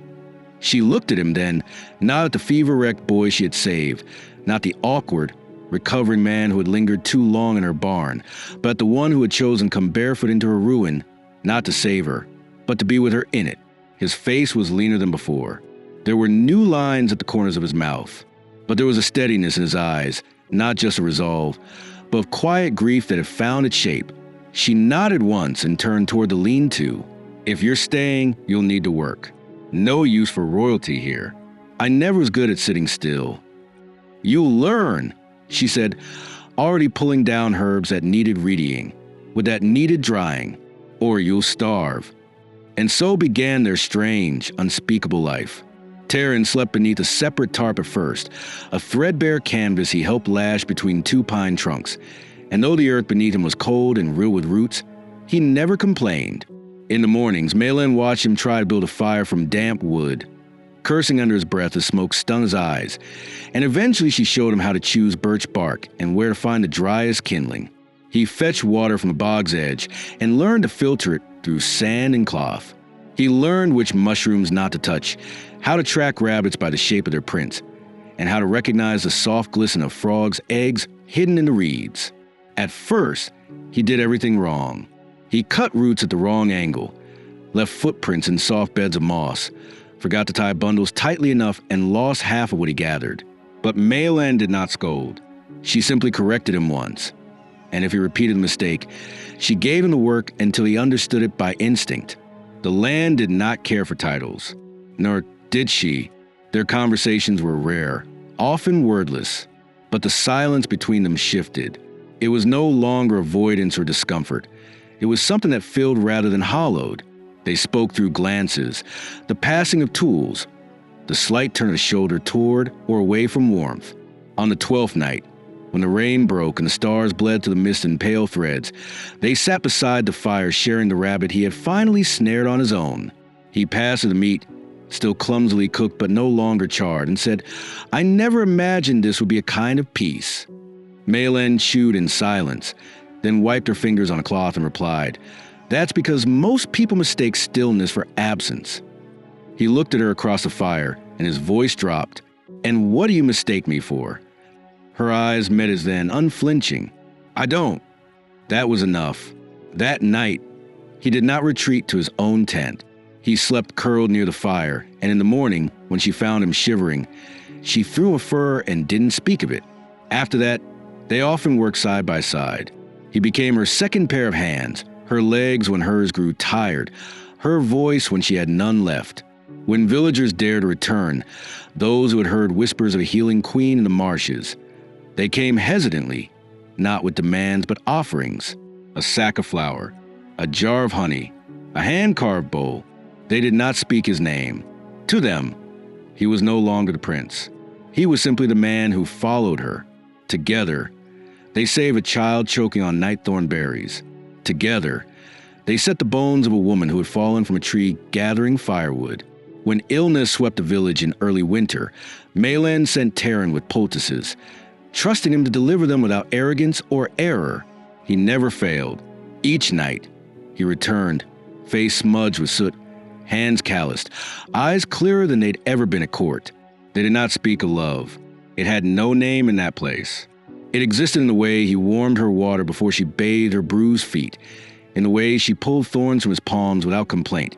Speaker 1: She looked at him then, not at the fever-wrecked boy she had saved, not the awkward, recovering man who had lingered too long in her barn, but the one who had chosen to come barefoot into her ruin, not to save her, but to be with her in it. His face was leaner than before. There were new lines at the corners of his mouth, but there was a steadiness in his eyes, not just a resolve, but of quiet grief that had found its shape. She nodded once and turned toward the lean-to. "If you're staying, you'll need to work. No use for royalty here. I never was good at sitting still." "You'll learn," she said, already pulling down herbs that needed readying, with that needed drying, "or you'll starve." And so began their strange, unspeakable life. Taryn slept beneath a separate tarp at first, a threadbare canvas he helped lash between two pine trunks, and though the earth beneath him was cold and real with roots, he never complained. In the mornings, Maylen watched him try to build a fire from damp wood, cursing under his breath as smoke stung his eyes, and eventually she showed him how to choose birch bark and where to find the driest kindling. He fetched water from the bog's edge and learned to filter it through sand and cloth. He learned which mushrooms not to touch, how to track rabbits by the shape of their prints, and how to recognize the soft glisten of frogs' eggs hidden in the reeds. At first, he did everything wrong. He cut roots at the wrong angle, left footprints in soft beds of moss, forgot to tie bundles tightly enough, and lost half of what he gathered. But Maylan did not scold. She simply corrected him once, and if he repeated the mistake, she gave him the work until he understood it by instinct. The land did not care for titles, nor did she. Their conversations were rare, often wordless, but the silence between them shifted. It was no longer avoidance or discomfort. It was something that filled rather than hollowed. They spoke through glances, the passing of tools, the slight turn of the shoulder toward or away from warmth. On the 12th night, when the rain broke and the stars bled to the mist in pale threads, they sat beside the fire sharing the rabbit he had finally snared on his own. He passed her the meat, still clumsily cooked but no longer charred, and said, "I never imagined this would be a kind of peace." Maylen chewed in silence, then wiped her fingers on a cloth and replied, "That's because most people mistake stillness for absence." He looked at her across the fire, and his voice dropped. "And what do you mistake me for?" Her eyes met his then, unflinching. "I don't." That was enough. That night, he did not retreat to his own tent. He slept curled near the fire, and in the morning, when she found him shivering, she threw a fur and didn't speak of it. After that, they often worked side by side. He became her second pair of hands, her legs when hers grew tired, her voice when she had none left. When villagers dared to return, those who had heard whispers of a healing queen in the marshes, they came hesitantly, not with demands but offerings, a sack of flour, a jar of honey, a hand-carved bowl. They did not speak his name. To them, he was no longer the prince. He was simply the man who followed her. Together, they saved a child choking on nightthorn berries. Together, they set the bones of a woman who had fallen from a tree gathering firewood. When illness swept the village in early winter, Maylan sent Taryn with poultices, trusting him to deliver them without arrogance or error. He never failed. Each night, he returned, face smudged with soot, hands calloused, eyes clearer than they'd ever been at court. They did not speak of love. It had no name in that place. It existed in the way he warmed her water before she bathed her bruised feet, in the way she pulled thorns from his palms without complaint,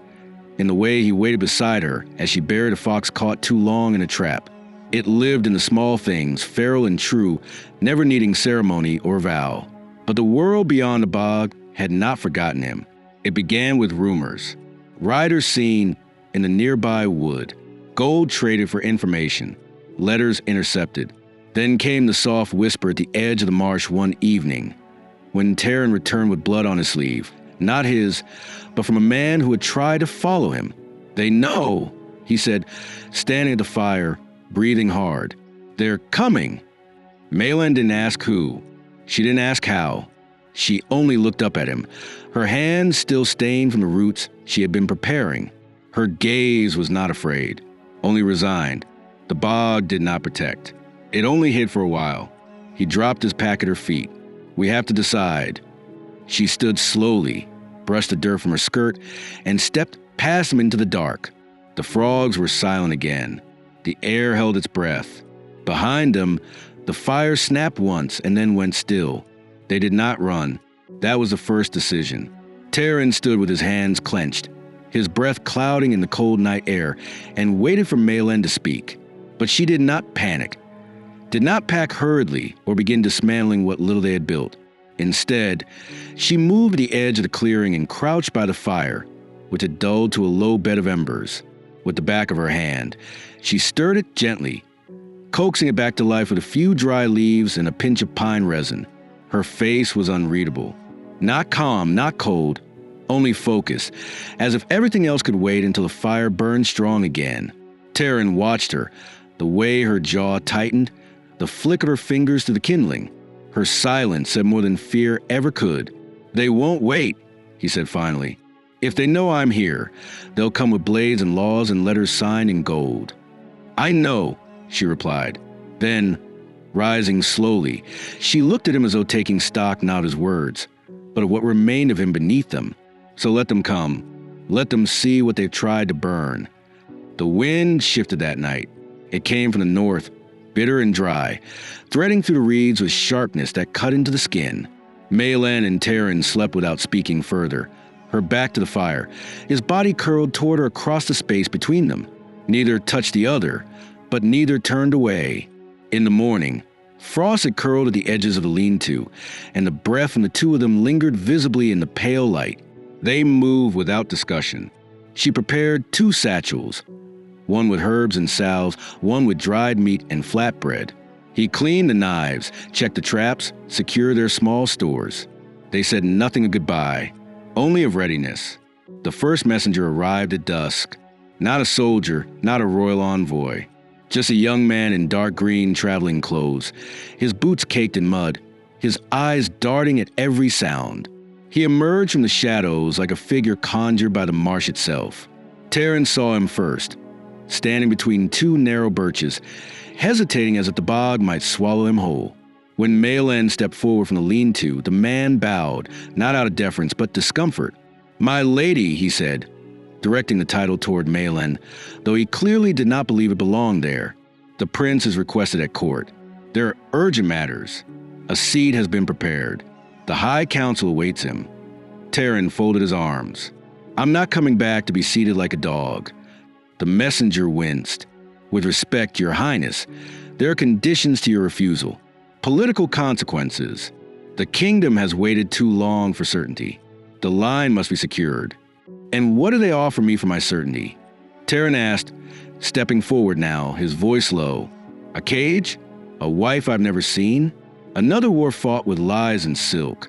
Speaker 1: in the way he waited beside her as she buried a fox caught too long in a trap. It lived in the small things, feral and true, never needing ceremony or vow. But the world beyond the bog had not forgotten him. It began with rumors. Riders seen in the nearby wood, gold traded for information, letters intercepted. Then came the soft whisper at the edge of the marsh one evening, when Taryn returned with blood on his sleeve, not his, but from a man who had tried to follow him. "They know," he said, standing at the fire, breathing hard. "They're coming." Maylan didn't ask who. She didn't ask how. She only looked up at him, her hands still stained from the roots she had been preparing. Her gaze was not afraid, only resigned. The bog did not protect. It only hid for a while. He dropped his pack at her feet. "We have to decide." She stood slowly, brushed the dirt from her skirt, and stepped past him into the dark. The frogs were silent again. The air held its breath. Behind them, the fire snapped once and then went still. They did not run. That was the first decision. Taryn stood with his hands clenched, his breath clouding in the cold night air, and waited for Maylan to speak. But she did not panic, did not pack hurriedly or begin dismantling what little they had built. Instead, she moved to the edge of the clearing and crouched by the fire, which had dulled to a low bed of embers. With the back of her hand, she stirred it gently, coaxing it back to life with a few dry leaves and a pinch of pine resin. Her face was unreadable. Not calm, not cold, only focused, as if everything else could wait until the fire burned strong again. Taryn watched her, the way her jaw tightened, the flick of her fingers to the kindling. Her silence said more than fear ever could. "They won't wait," he said finally. "If they know I'm here, they'll come with blades and laws and letters signed in gold." "I know," she replied. Then, rising slowly, she looked at him as though taking stock not of his words, but of what remained of him beneath them. "So let them come. Let them see what they've tried to burn." The wind shifted that night. It came from the north, bitter and dry, threading through the reeds with sharpness that cut into the skin. Maylan and Taryn slept without speaking further, her back to the fire, his body curled toward her across the space between them. Neither touched the other, but neither turned away. In the morning, frost had curled at the edges of the lean-to, and the breath from the two of them lingered visibly in the pale light. They moved without discussion. She prepared 2 satchels, one with herbs and salves, one with dried meat and flatbread. He cleaned the knives, checked the traps, secured their small stores. They said nothing of goodbye, only of readiness. The first messenger arrived at dusk. Not a soldier, not a royal envoy. Just a young man in dark green traveling clothes, his boots caked in mud, his eyes darting at every sound. He emerged from the shadows like a figure conjured by the marsh itself. Taryn saw him first, standing between 2 narrow birches, hesitating as if the bog might swallow him whole. When Maylan stepped forward from the lean-to, the man bowed, not out of deference, but discomfort. "My lady," he said, directing the title toward Maylan, though he clearly did not believe it belonged there. "The prince is requested at court." There are urgent matters. A seat has been prepared. The High Council awaits him. Terran folded his arms. I'm not coming back to be seated like a dog. The messenger winced. With respect, Your Highness, there are conditions to your refusal. Political consequences. The kingdom has waited too long for certainty. The line must be secured. And what do they offer me for my certainty? Terran asked, stepping forward now, his voice low. A cage? A wife I've never seen? Another war fought with lies and silk.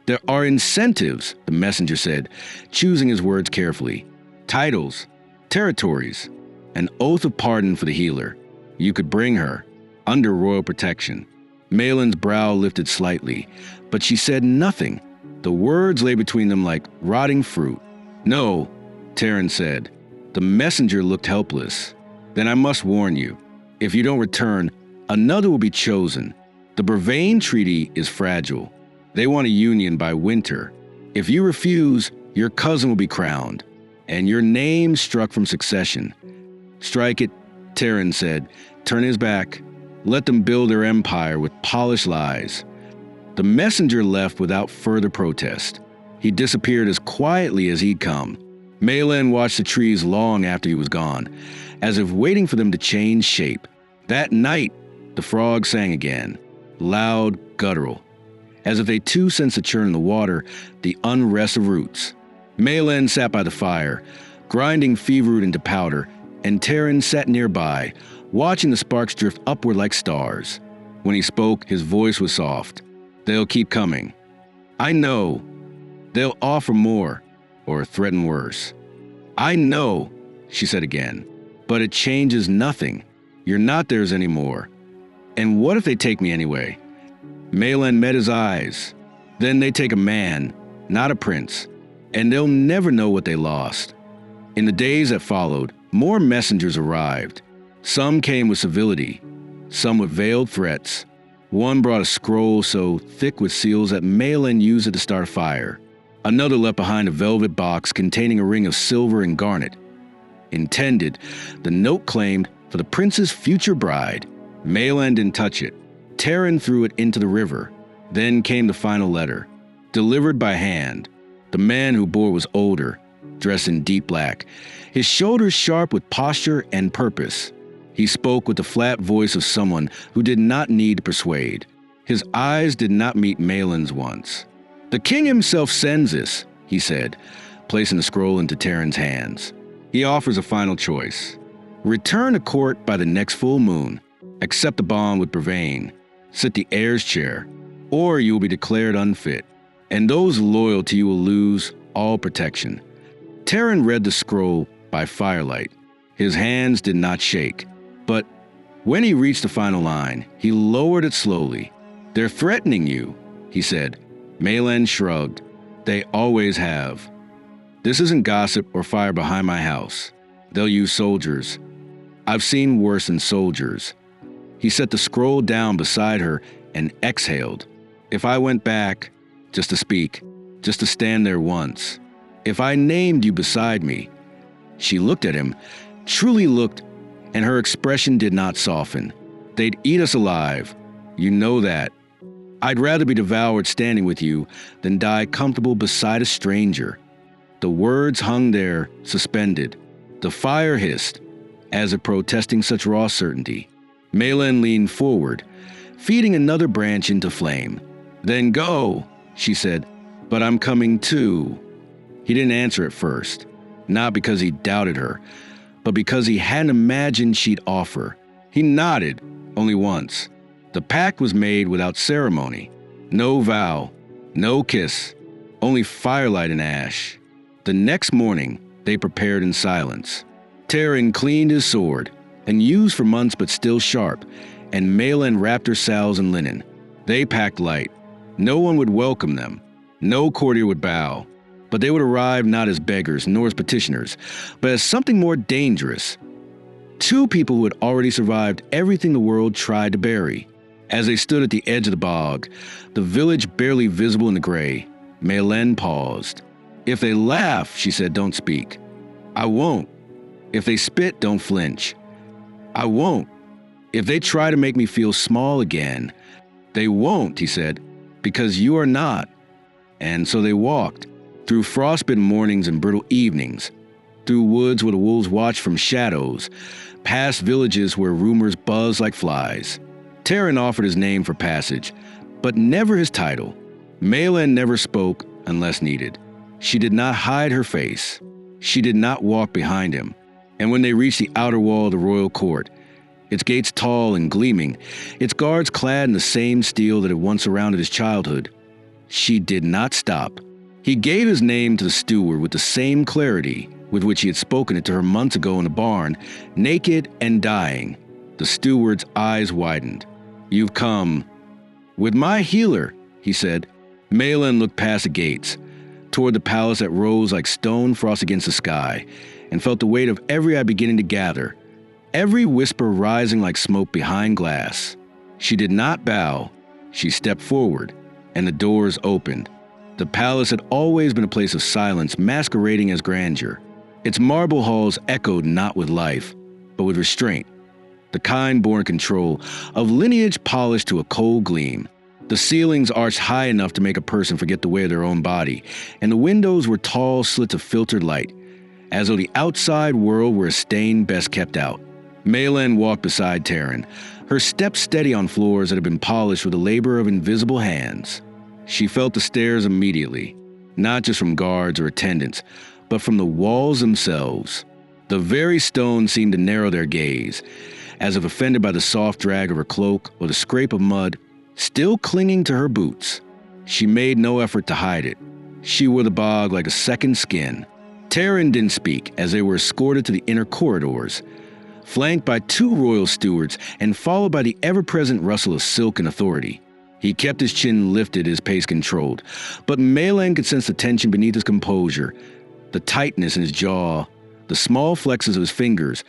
Speaker 1: There are incentives, the messenger said, choosing his words carefully. Titles, territories, an oath of pardon for the healer. You could bring her, under royal protection. Malin's brow lifted slightly, but she said nothing. The words lay between them like rotting fruit. No, Terran said. The messenger looked helpless. Then I must warn you, if you don't return, another will be chosen. The Brevane Treaty is fragile. They want a union by winter. If you refuse, your cousin will be crowned, and your name struck from succession. Strike it, Terran said. Turn his back. Let them build their empire with polished lies. The messenger left without further protest. He disappeared as quietly as he'd come. Malin watched the trees long after he was gone, as if waiting for them to change shape. That night, the frogs sang again, loud, guttural, as if they too sensed the churn in the water, the unrest of roots. Malin sat by the fire, grinding feverroot into powder, and Terran sat nearby, watching the sparks drift upward like stars. When he spoke, his voice was soft. They'll keep coming. I know. They'll offer more, or threaten worse. I know, she said again, but it changes nothing. You're not theirs anymore. And what if they take me anyway? Malin met his eyes. Then they take a man, not a prince, and they'll never know what they lost. In the days that followed, more messengers arrived. Some came with civility, some with veiled threats. One brought a scroll so thick with seals that Malin used it to start a fire. Another left behind a velvet box containing a ring of silver and garnet. Intended, the note claimed, for the prince's future bride. Malin didn't touch it. Terran threw it into the river. Then came the final letter, delivered by hand. The man who bore was older, dressed in deep black, his shoulders sharp with posture and purpose. He spoke with the flat voice of someone who did not need to persuade. His eyes did not meet Malin's once. The king himself sends this, he said, placing the scroll into Terran's hands. He offers a final choice. Return to court by the next full moon. Accept the bond with Brevane. Sit the heir's chair, or you will be declared unfit, and those loyal to you will lose all protection. Terran read the scroll by firelight. His hands did not shake, but when he reached the final line, he lowered it slowly. They're threatening you, he said. Malin shrugged. They always have. This isn't gossip or fire behind my house. They'll use soldiers. I've seen worse than soldiers. He set the scroll down beside her and exhaled. If I went back, just to speak, just to stand there once, if I named you beside me. She looked at him, truly looked, and her expression did not soften. They'd eat us alive. You know that. I'd rather be devoured standing with you than die comfortable beside a stranger. The words hung there, suspended. The fire hissed, as if protesting such raw certainty. Malin leaned forward, feeding another branch into flame. Then go, she said, but I'm coming too. He didn't answer at first, not because he doubted her, but because he hadn't imagined she'd offer. He nodded, only once. The pact was made without ceremony. No vow, no kiss, only firelight and ash. The next morning, they prepared in silence. Terran cleaned his sword, and used for months but still sharp, and Malin wrapped her salves in linen. They packed light. No one would welcome them. No courtier would bow. But they would arrive not as beggars nor as petitioners, but as something more dangerous. Two people who had already survived everything the world tried to bury. As they stood at the edge of the bog, the village barely visible in the gray, Malin paused. If they laugh, she said, don't speak. I won't. If they spit, don't flinch. I won't. If they try to make me feel small again, they won't, he said, because you are not. And so they walked, through frostbitten mornings and brittle evenings, through woods where the wolves watched from shadows, past villages where rumors buzzed like flies. Taryn offered his name for passage, but never his title. Maelyn never spoke unless needed. She did not hide her face. She did not walk behind him. And when they reached the outer wall of the royal court, its gates tall and gleaming, its guards clad in the same steel that had once surrounded his childhood, she did not stop. He gave his name to the steward with the same clarity with which he had spoken it to her months ago in the barn, naked and dying. The steward's eyes widened. You've come. With my healer, he said. Maelyn looked past the gates, toward the palace that rose like stone frost against the sky, and felt the weight of every eye beginning to gather, every whisper rising like smoke behind glass. She did not bow. She stepped forward, and the doors opened. The palace had always been a place of silence masquerading as grandeur. Its marble halls echoed not with life, but with restraint, the kind born control of lineage polished to a cold gleam. The ceilings arched high enough to make a person forget the way of their own body, and the windows were tall slits of filtered light, as though the outside world were a stain best kept out. Maelyn walked beside Taryn, her steps steady on floors that had been polished with the labor of invisible hands. She felt the stares immediately, not just from guards or attendants, but from the walls themselves. The very stones seemed to narrow their gaze, as if offended by the soft drag of her cloak or the scrape of mud still clinging to her boots. She made no effort to hide it. She wore the bog like a second skin. Taryn didn't speak as they were escorted to the inner corridors, flanked by two royal stewards and followed by the ever-present rustle of silk and authority. He kept his chin lifted, his pace controlled, but Maelyn could sense the tension beneath his composure, the tightness in his jaw, the small flexes of his fingers,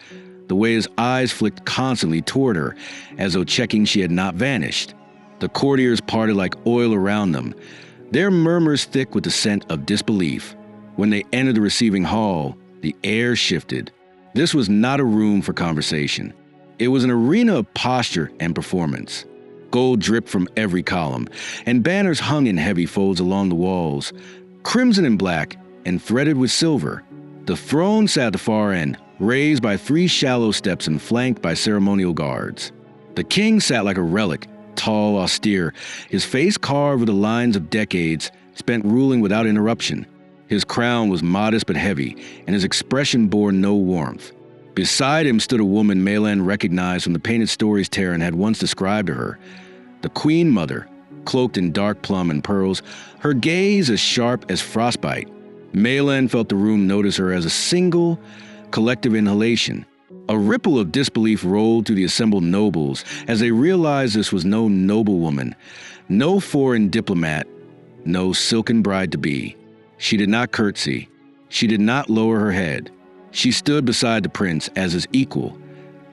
Speaker 1: the way his eyes flicked constantly toward her, as though checking she had not vanished. The courtiers parted like oil around them, their murmurs thick with the scent of disbelief. When they entered the receiving hall, the air shifted. This was not a room for conversation. It was an arena of posture and performance. Gold dripped from every column, and banners hung in heavy folds along the walls, crimson and black, and threaded with silver. The throne sat at the far end, raised by 3 shallow steps and flanked by ceremonial guards. The king sat like a relic, tall, austere, his face carved with the lines of decades spent ruling without interruption. His crown was modest but heavy, and his expression bore no warmth. Beside him stood a woman Maelyn recognized from the painted stories Taryn had once described to her, the Queen Mother, cloaked in dark plum and pearls, her gaze as sharp as frostbite. Maelyn felt the room notice her as a single, collective inhalation. A ripple of disbelief rolled through the assembled nobles as they realized this was no noblewoman, no foreign diplomat, no silken bride-to-be. She did not curtsy. She did not lower her head. She stood beside the prince as his equal,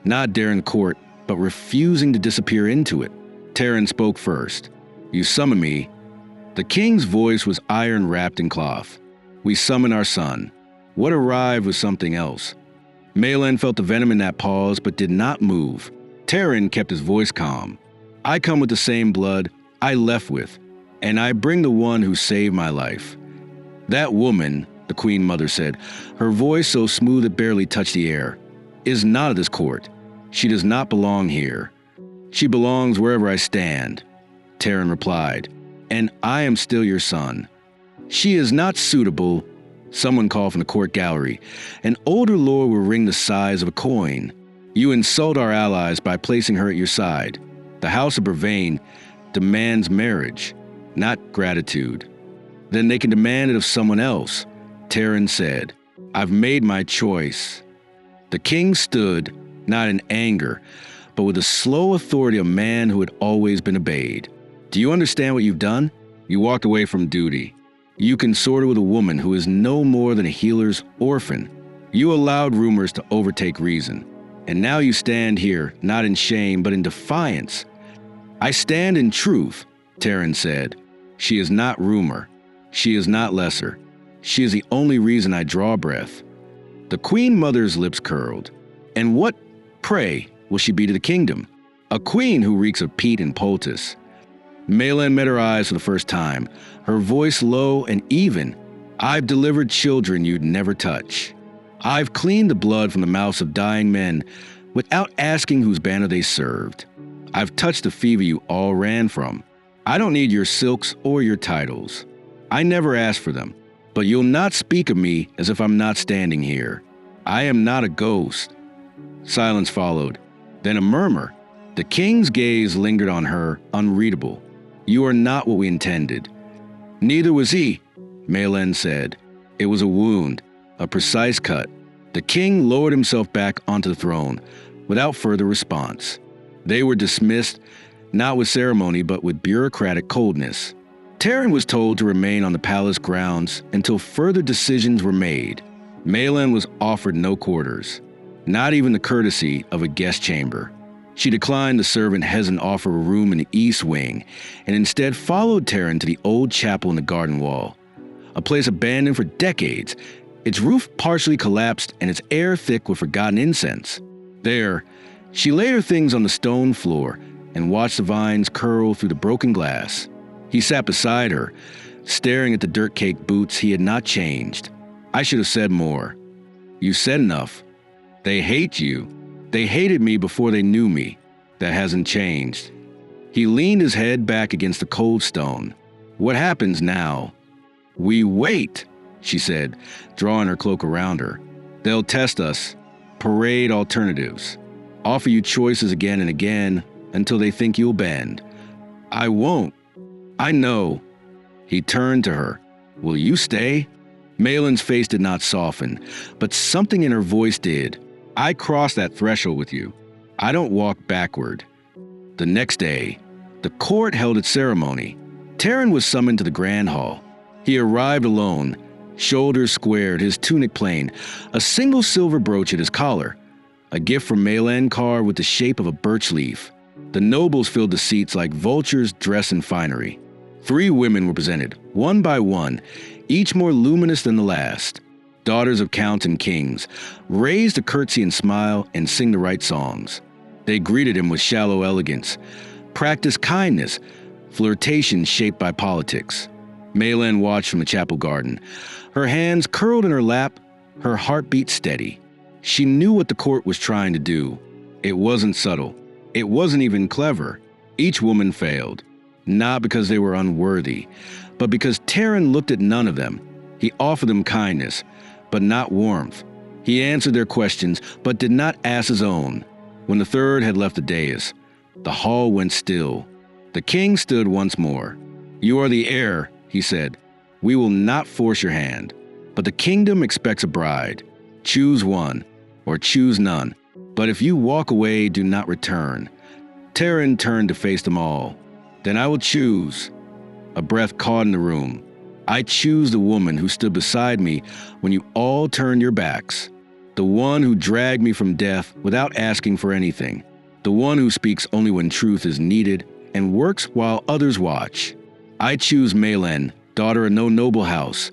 Speaker 1: not daring court, but refusing to disappear into it. Taryn spoke first. You summon me. The king's voice was iron wrapped in cloth. We summon our son. What arrived was something else. Maelyn felt the venom in that pause, but did not move. Taryn kept his voice calm. I come with the same blood I left with, and I bring the one who saved my life. That woman, the Queen Mother said, her voice so smooth it barely touched the air, is not of this court. She does not belong here. She belongs wherever I stand, Taryn replied, and I am still your son. She is not suitable, someone called from the court gallery. An older lord will wring the size of a coin. You insult our allies by placing her at your side. The House of Brevane demands marriage, not gratitude. Then they can demand it of someone else, Taryn said. I've made my choice. The king stood, not in anger, but with the slow authority of a man who had always been obeyed. Do you understand what you've done? You walked away from duty. You consorted with a woman who is no more than a healer's orphan. You allowed rumors to overtake reason. And now you stand here, not in shame, but in defiance. I stand in truth, Taryn said. She is not rumor. She is not lesser. She is the only reason I draw breath. The Queen Mother's lips curled. And what, pray, will she be to the kingdom? A queen who reeks of peat and poultice. Maylin met her eyes for the first time, her voice low and even. I've delivered children you'd never touch. I've cleaned the blood from the mouths of dying men without asking whose banner they served. I've touched the fever you all ran from. I don't need your silks or your titles. I never asked for them, but you'll not speak of me as if I'm not standing here. I am not a ghost. Silence followed, then a murmur. The king's gaze lingered on her, unreadable. You are not what we intended. Neither was he, Maylin said. It was a wound, a precise cut. The king lowered himself back onto the throne, without further response. They were dismissed, not with ceremony but with bureaucratic coldness. Taryn was told to remain on the palace grounds until further decisions were made. Maylin was offered no quarters, not even the courtesy of a guest chamber. She declined the servant Hezin offer a room in the east wing, and instead followed Taryn to the old chapel in the garden wall, a place abandoned for decades, its roof partially collapsed and its air thick with forgotten incense. There, she laid her things on the stone floor and watched the vines curl through the broken glass. He sat beside her, staring at the dirt-caked boots he had not changed. I should have said more. You said enough. They hate you. They hated me before they knew me. That hasn't changed. He leaned his head back against the cold stone. What happens now? We wait, she said, drawing her cloak around her. They'll test us, parade alternatives, offer you choices again and again until they think you'll bend. I won't. I know. He turned to her. Will you stay? Maylin's face did not soften, but something in her voice did. I crossed that threshold with you. I don't walk backward. The next day, the court held its ceremony. Taryn was summoned to the grand hall. He arrived alone, shoulders squared, his tunic plain, a single silver brooch at his collar, a gift from Maylin carved with the shape of a birch leaf. The nobles filled the seats like vultures dressed in finery. 3 women were presented, one by one, each more luminous than the last. Daughters of counts and kings, raised to curtsy and smile and sing the right songs. They greeted him with shallow elegance, practiced kindness, flirtation shaped by politics. Maylin watched from the chapel garden, her hands curled in her lap, her heartbeat steady. She knew what the court was trying to do. It wasn't subtle. It wasn't even clever. Each woman failed, not because they were unworthy, but because Taryn looked at none of them. He offered them kindness, but not warmth. He answered their questions, but did not ask his own. When the third had left the dais, the hall went still. The king stood once more. You are the heir, he said. We will not force your hand, but the kingdom expects a bride. Choose one, or choose none. But if you walk away, do not return. Taryn turned to face them all. Then I will choose. A breath caught in the room. I choose the woman who stood beside me when you all turned your backs. The one who dragged me from death without asking for anything. The one who speaks only when truth is needed and works while others watch. I choose Maylin, daughter of no noble house,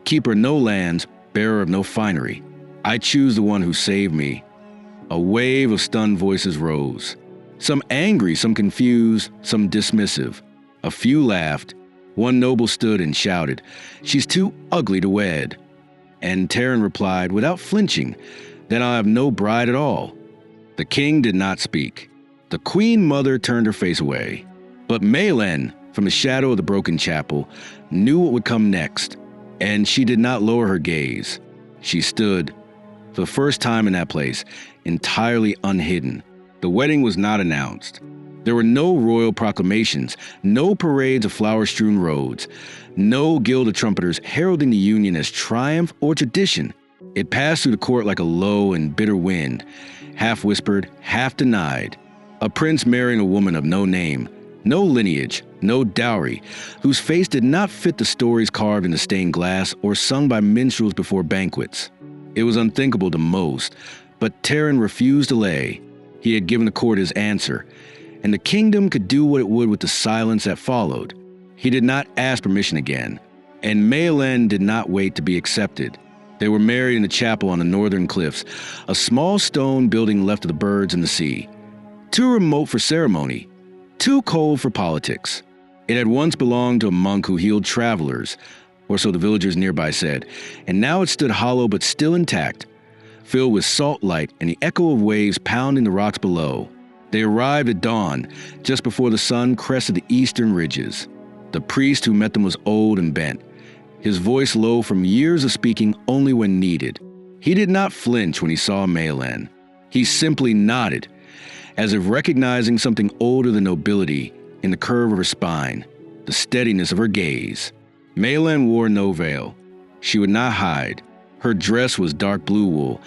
Speaker 1: keeper of no lands, bearer of no finery. I choose the one who saved me. A wave of stunned voices rose. Some angry, some confused, some dismissive. A few laughed. One noble stood and shouted, "She's too ugly to wed." And Taryn replied without flinching, "Then I'll have no bride at all." The king did not speak. The queen mother turned her face away. But Maylin, from the shadow of the broken chapel, knew what would come next, and she did not lower her gaze. She stood, for the first time in that place, entirely unhidden. The wedding was not announced. There were no royal proclamations, no parades of flower-strewn roads, no gilded trumpeters heralding the union as triumph or tradition. It passed through the court like a low and bitter wind, half whispered, half denied. A prince marrying a woman of no name, no lineage, no dowry, whose face did not fit the stories carved in the stained glass or sung by minstrels before banquets. It was unthinkable to most, but Taryn refused to delay. He had given the court his answer, and the kingdom could do what it would with the silence that followed. He did not ask permission again, and Maylin did not wait to be accepted. They were married in the chapel on the northern cliffs, a small stone building left of the birds and the sea. too remote for ceremony, too cold for politics. It had once belonged to a monk who healed travelers, or so the villagers nearby said, and now it stood hollow but still intact, filled with salt light and the echo of waves pounding the rocks below. They arrived at dawn, just before the sun crested the eastern ridges. The priest who met them was old and bent, his voice low from years of speaking only when needed. He did not flinch when he saw Maylan. He simply nodded, as if recognizing something older than nobility in the curve of her spine, the steadiness of her gaze. Maylan wore no veil. She would not hide. Her dress was dark blue wool,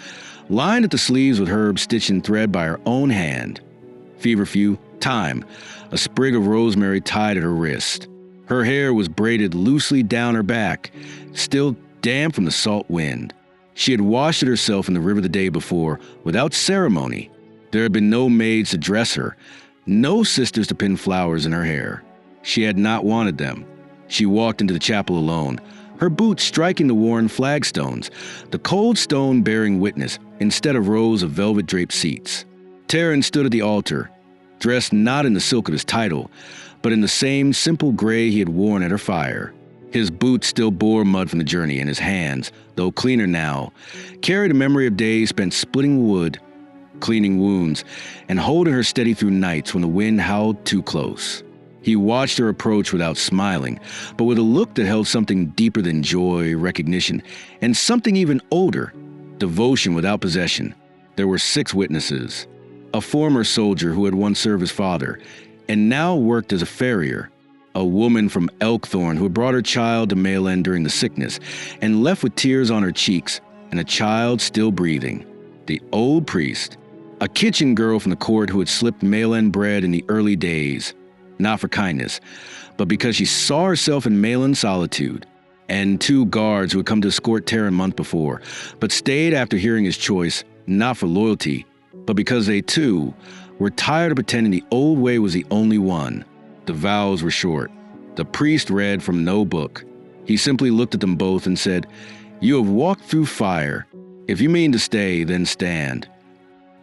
Speaker 1: lined at the sleeves with herbs stitched in thread by her own hand. Feverfew, thyme, a sprig of rosemary tied at her wrist. Her hair was braided loosely down her back, still damp from the salt wind. She had washed it herself in the river the day before, without ceremony. There had been no maids to dress her, no sisters to pin flowers in her hair. She had not wanted them. She walked into the chapel alone, her boots striking the worn flagstones, the cold stone bearing witness instead of rows of velvet-draped seats. Taryn stood at the altar, dressed not in the silk of his title, but in the same simple gray he had worn at her fire. His boots still bore mud from the journey, and his hands, though cleaner now, carried a memory of days spent splitting wood, cleaning wounds, and holding her steady through nights when the wind howled too close. He watched her approach without smiling, but with a look that held something deeper than joy, recognition, and something even older, devotion without possession. There were 6 witnesses. A former soldier who had once served his father, and now worked as a farrier. A woman from Elkthorne who had brought her child to Maylan during the sickness, and left with tears on her cheeks, and a child still breathing. The old priest. A kitchen girl from the court who had slipped Maylan bread in the early days, not for kindness, but because she saw herself in Maylan's solitude. And 2 guards who had come to escort Taryn a month before, but stayed after hearing his choice, not for loyalty, but because they too were tired of pretending the old way was the only one. The vows were short. The priest read from no book. He simply looked at them both and said, "You have walked through fire. If you mean to stay, then stand."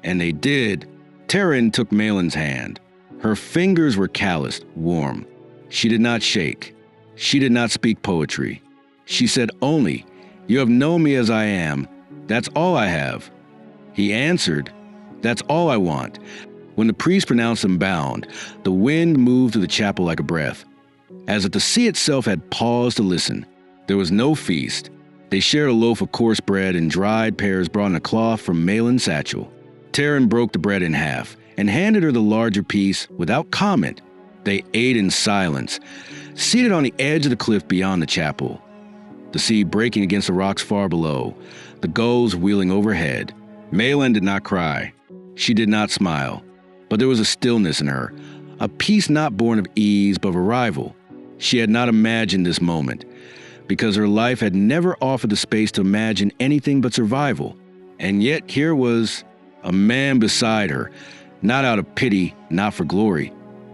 Speaker 1: And they did. Taryn took Maylan's hand. Her fingers were calloused, warm. She did not shake. She did not speak poetry. She said only, "You have known me as I am. That's all I have." He answered, "That's all I want." When the priest pronounced them bound, the wind moved through the chapel like a breath, as if the sea itself had paused to listen. There was no feast. They shared a loaf of coarse bread and dried pears brought in a cloth from Maylan's satchel. Taryn broke the bread in half and handed her the larger piece without comment. They ate in silence, seated on the edge of the cliff beyond the chapel. The sea breaking against the rocks far below, the gulls wheeling overhead. Maylan did not cry. She did not smile. But there was a stillness in her, a peace not born of ease but of arrival. She had not imagined this moment, because her life had never offered the space to imagine anything but survival. And yet here was a man beside her, not out of pity, not for glory,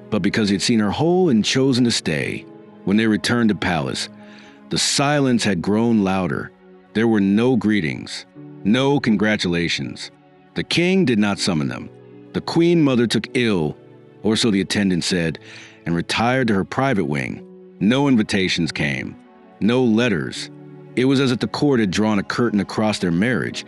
Speaker 1: but because he had seen her whole and chosen to stay. When they returned to palace, the silence had grown louder. There were no greetings, no congratulations. The king did not summon them. The queen mother took ill, or so the attendant said, and retired to her private wing. No invitations came, no letters. It was as if the court had drawn a curtain across their marriage,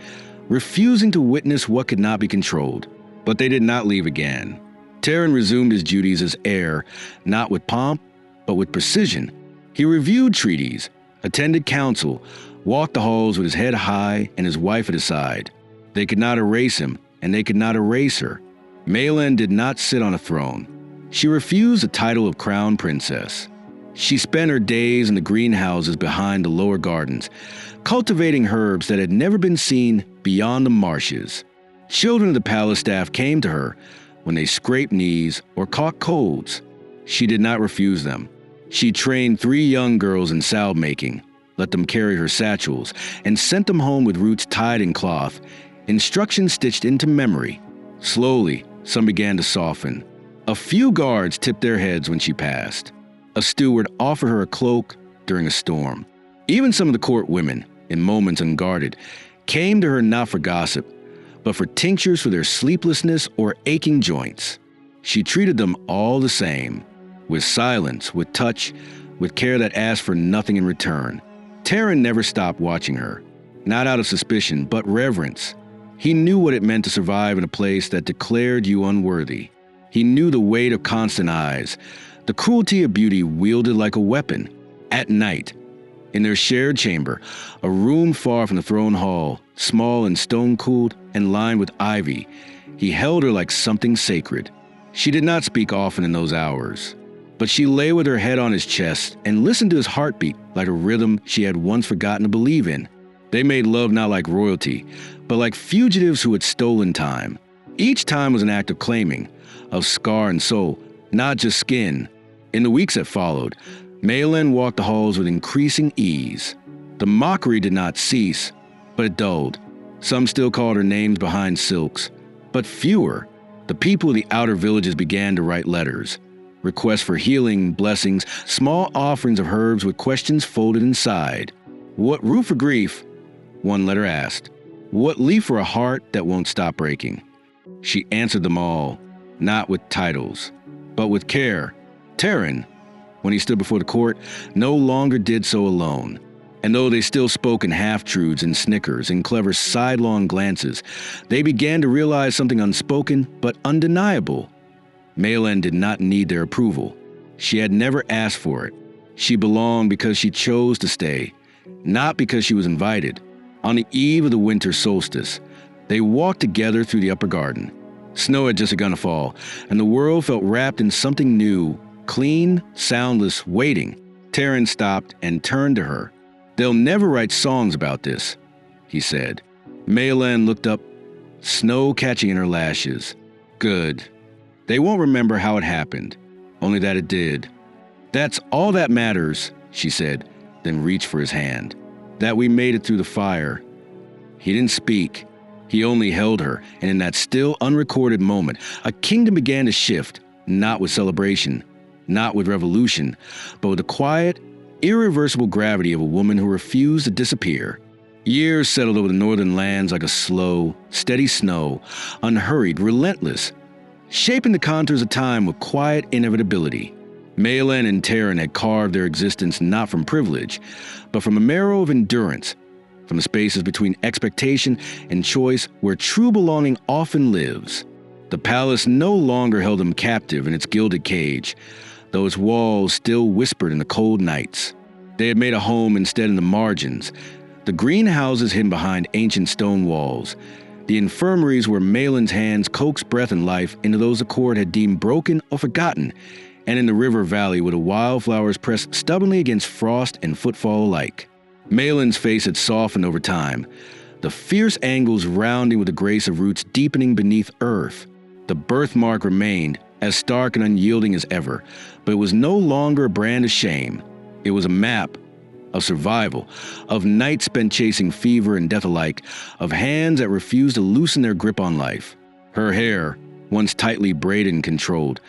Speaker 1: refusing to witness what could not be controlled. But they did not leave again. Taryn resumed his duties as heir, not with pomp, but with precision. He reviewed treaties, attended council, walked the halls with his head high and his wife at his side. They could not erase him, and they could not erase her. Maylan did not sit on a throne. She refused the title of crown princess. She spent her days in the greenhouses behind the lower gardens, cultivating herbs that had never been seen beyond the marshes. Children of the palace staff came to her when they scraped knees or caught colds. She did not refuse them. She trained 3 young girls in salve making, let them carry her satchels, and sent them home with roots tied in cloth, instructions stitched into memory. Slowly, some began to soften. A few guards tipped their heads when she passed. A steward offered her a cloak during a storm. Even some of the court women, in moments unguarded, came to her not for gossip, but for tinctures for their sleeplessness or aching joints. She treated them all the same, with silence, with touch, with care that asked for nothing in return. Taryn never stopped watching her, not out of suspicion, but reverence. He knew what it meant to survive in a place that declared you unworthy. He knew the weight of constant eyes, the cruelty of beauty wielded like a weapon. At night, in their shared chamber, a room far from the throne hall, small and stone-cooled and lined with ivy, he held her like something sacred. She did not speak often in those hours, but she lay with her head on his chest and listened to his heartbeat like a rhythm she had once forgotten to believe in. They made love not like royalty, but like fugitives who had stolen time. Each time was an act of claiming, of scar and soul, not just skin. In the weeks that followed, Maylin walked the halls with increasing ease. The mockery did not cease, but it dulled. Some still called her names behind silks, but fewer. The people of the outer villages began to write letters. Requests for healing, blessings, small offerings of herbs with questions folded inside. What root for grief? One letter asked. What leaf for a heart that won't stop breaking? She answered them all, not with titles, but with care. Taryn, when he stood before the court, no longer did so alone. And though they still spoke in half-truths and snickers and clever sidelong glances, they began to realize something unspoken but undeniable. Maylin did not need their approval. She had never asked for it. She belonged because she chose to stay, not because she was invited. On the eve of the winter solstice, they walked together through the upper garden. Snow had just begun to fall, and the world felt wrapped in something new, clean, soundless, waiting. Taryn stopped and turned to her. They'll never write songs about this, he said. Maylin looked up, snow catching in her lashes. Good. They won't remember how it happened, only that it did. That's all that matters, she said, then reached for his hand. That we made it through the fire. He didn't speak. He only held her, and in that still, unrecorded moment, a kingdom began to shift, not with celebration, not with revolution, but with the quiet, irreversible gravity of a woman who refused to disappear. Years settled over the northern lands like a slow, steady snow, unhurried, relentless, shaping the contours of time with quiet inevitability. Maylin and Taryn had carved their existence not from privilege, but from a marrow of endurance, from the spaces between expectation and choice where true belonging often lives. The palace no longer held them captive in its gilded cage, though its walls still whispered in the cold nights. They had made a home instead in the margins, the greenhouses hidden behind ancient stone walls, the infirmaries where Maylin's hands coaxed breath and life into those the court had deemed broken or forgotten, and in the river valley where the wildflowers pressed stubbornly against frost and footfall alike. Maylin's face had softened over time, the fierce angles rounding with the grace of roots deepening beneath earth. The birthmark remained, as stark and unyielding as ever, but it was no longer a brand of shame. It was a map of survival, of nights spent chasing fever and death alike, of hands that refused to loosen their grip on life. Her hair, once tightly braided and controlled,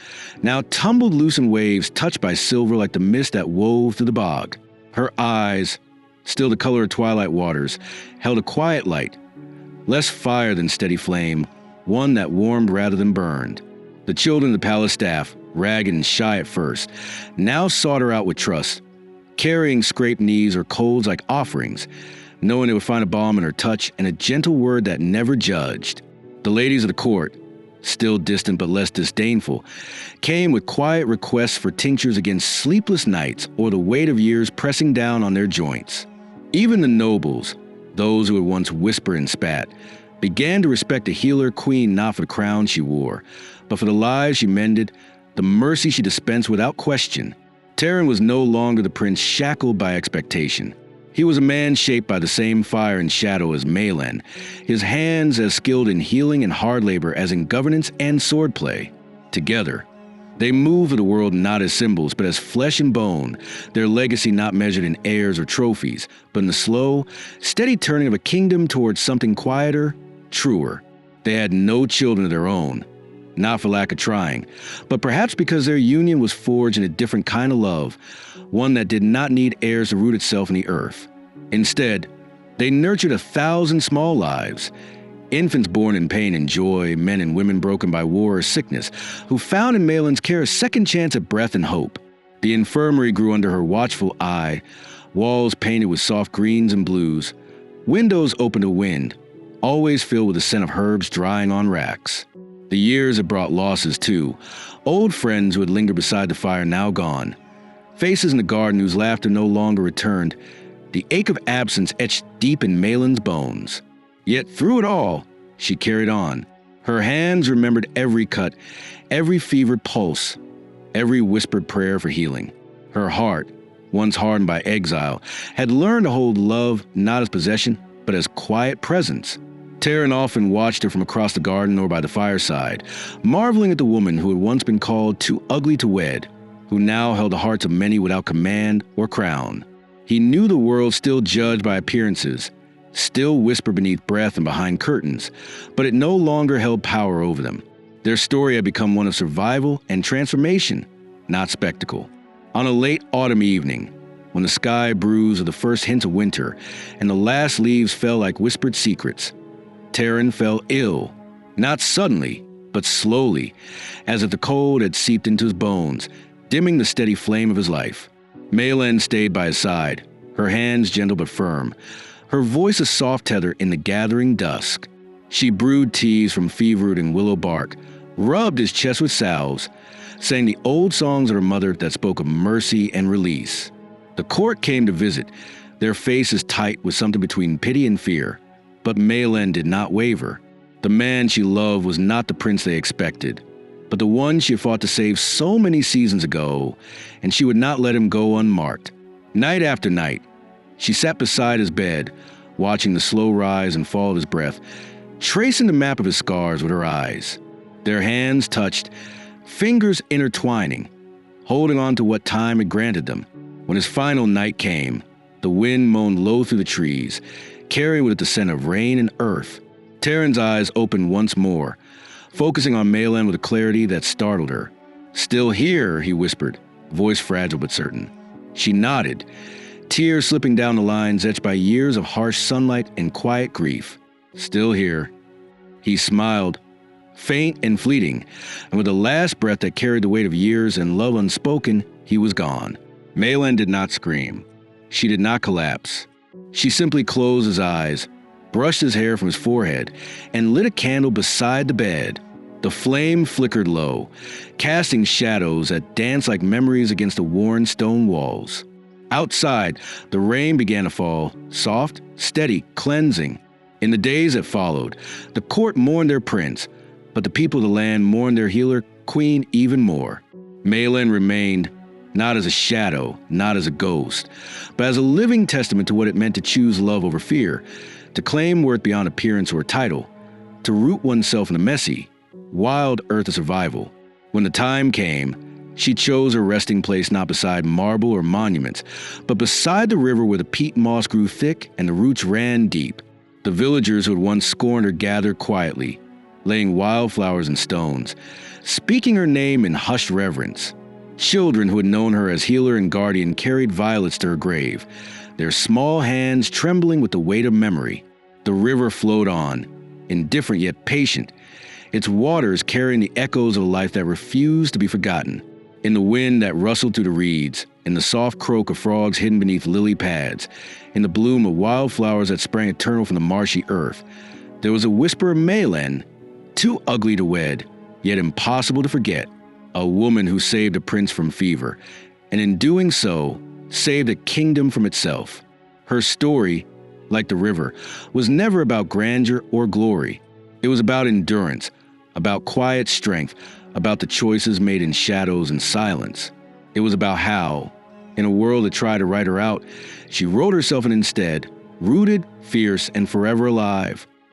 Speaker 1: now tumbled loose in waves touched by silver like the mist that wove through the bog. Her eyes, still the color of twilight waters, held a quiet light, less fire than steady flame, one that warmed rather than burned. The children of the palace staff, ragged and shy at first, now sought her out with trust, carrying scraped knees or colds like offerings, knowing they would find a balm in her touch and a gentle word that never judged. The ladies of the court, still distant but less disdainful, came with quiet requests for tinctures against sleepless nights or the weight of years pressing down on their joints. Even the nobles, those who had once whispered and spat, began to respect a healer queen not for the crown she wore, but for the lives she mended, the mercy she dispensed without question. Taryn was no longer the prince shackled by expectation. He was a man shaped by the same fire and shadow as Maylin, his hands as skilled in healing and hard labor as in governance and swordplay. Together, they moved through the world not as symbols, but as flesh and bone, their legacy not measured in heirs or trophies, but in the slow, steady turning of a kingdom towards something quieter, truer. They had no children of their own, not for lack of trying, but perhaps because their union was forged in a different kind of love, one that did not need heirs to root itself in the earth. Instead, they nurtured 1,000 small lives, Infants born in pain and joy, men and women broken by war or sickness, who found in Malin's care a second chance at breath and hope. The infirmary grew under her watchful eye, walls painted with soft greens and blues, windows open to wind, always filled with the scent of herbs drying on racks. The years had brought losses too. Old friends who had lingered beside the fire now gone. Faces in the garden whose laughter no longer returned. The ache of absence etched deep in Malin's bones. Yet through it all, she carried on. Her hands remembered every cut, every fevered pulse, every whispered prayer for healing. Her heart, once hardened by exile, had learned to hold love not as possession, but as quiet presence. Taryn often watched her from across the garden or by the fireside, marveling at the woman who had once been called too ugly to wed, who now held the hearts of many without command or crown. He knew the world still judged by appearances, still whispered beneath breath and behind curtains, but it no longer held power over them. Their story had become one of survival and transformation, not spectacle. On a late autumn evening, when the sky bruised with the first hints of winter and the last leaves fell like whispered secrets, Taryn fell ill, not suddenly, but slowly, as if the cold had seeped into his bones, dimming the steady flame of his life. Malin stayed by his side, her hands gentle but firm, her voice a soft tether in the gathering dusk. She brewed teas from feverroot and willow bark, rubbed his chest with salves, sang the old songs of her mother that spoke of mercy and release. The court came to visit, their faces tight with something between pity and fear. But Malin did not waver. The man she loved was not the prince they expected, but the one she had fought to save so many seasons ago, and she would not let him go unmarked. Night after night, she sat beside his bed, watching the slow rise and fall of his breath, tracing the map of his scars with her eyes. Their hands touched, fingers intertwining, holding on to what time had granted them. When his final night came, the wind moaned low through the trees, carrying with it the scent of rain and earth. Taryn's eyes opened once more, focusing on Malin with a clarity that startled her. "Still here," he whispered, voice fragile but certain. She nodded, tears slipping down the lines etched by years of harsh sunlight and quiet grief. "Still here." He smiled, faint and fleeting, and with the last breath that carried the weight of years and love unspoken, he was gone. Malin did not scream. She did not collapse. She simply closed his eyes, brushed his hair from his forehead, and lit a candle beside the bed. The flame flickered low, casting shadows that danced like memories against the worn stone walls. Outside, the rain began to fall, soft, steady, cleansing. In the days that followed, the court mourned their prince, but the people of the land mourned their healer, queen, even more. Malin remained, not as a shadow, not as a ghost, but as a living testament to what it meant to choose love over fear, to claim worth beyond appearance or title, to root oneself in the messy, wild earth of survival. When the time came, she chose her resting place not beside marble or monuments, but beside the river where the peat moss grew thick and the roots ran deep. The villagers who had once scorned her gathered quietly, laying wildflowers and stones, speaking her name in hushed reverence. Children who had known her as healer and guardian carried violets to her grave, their small hands trembling with the weight of memory. The river flowed on, indifferent yet patient, its waters carrying the echoes of a life that refused to be forgotten. In the wind that rustled through the reeds, in the soft croak of frogs hidden beneath lily pads, in the bloom of wildflowers that sprang eternal from the marshy earth, there was a whisper of Malin, too ugly to wed, yet impossible to forget. A woman who saved a prince from fever, and in doing so, saved a kingdom from itself. Her story, like the river, was never about grandeur or glory. It was about endurance, about quiet strength, about the choices made in shadows and silence. It was about how, in a world that tried to write her out, she wrote herself in instead, rooted, fierce, and forever alive.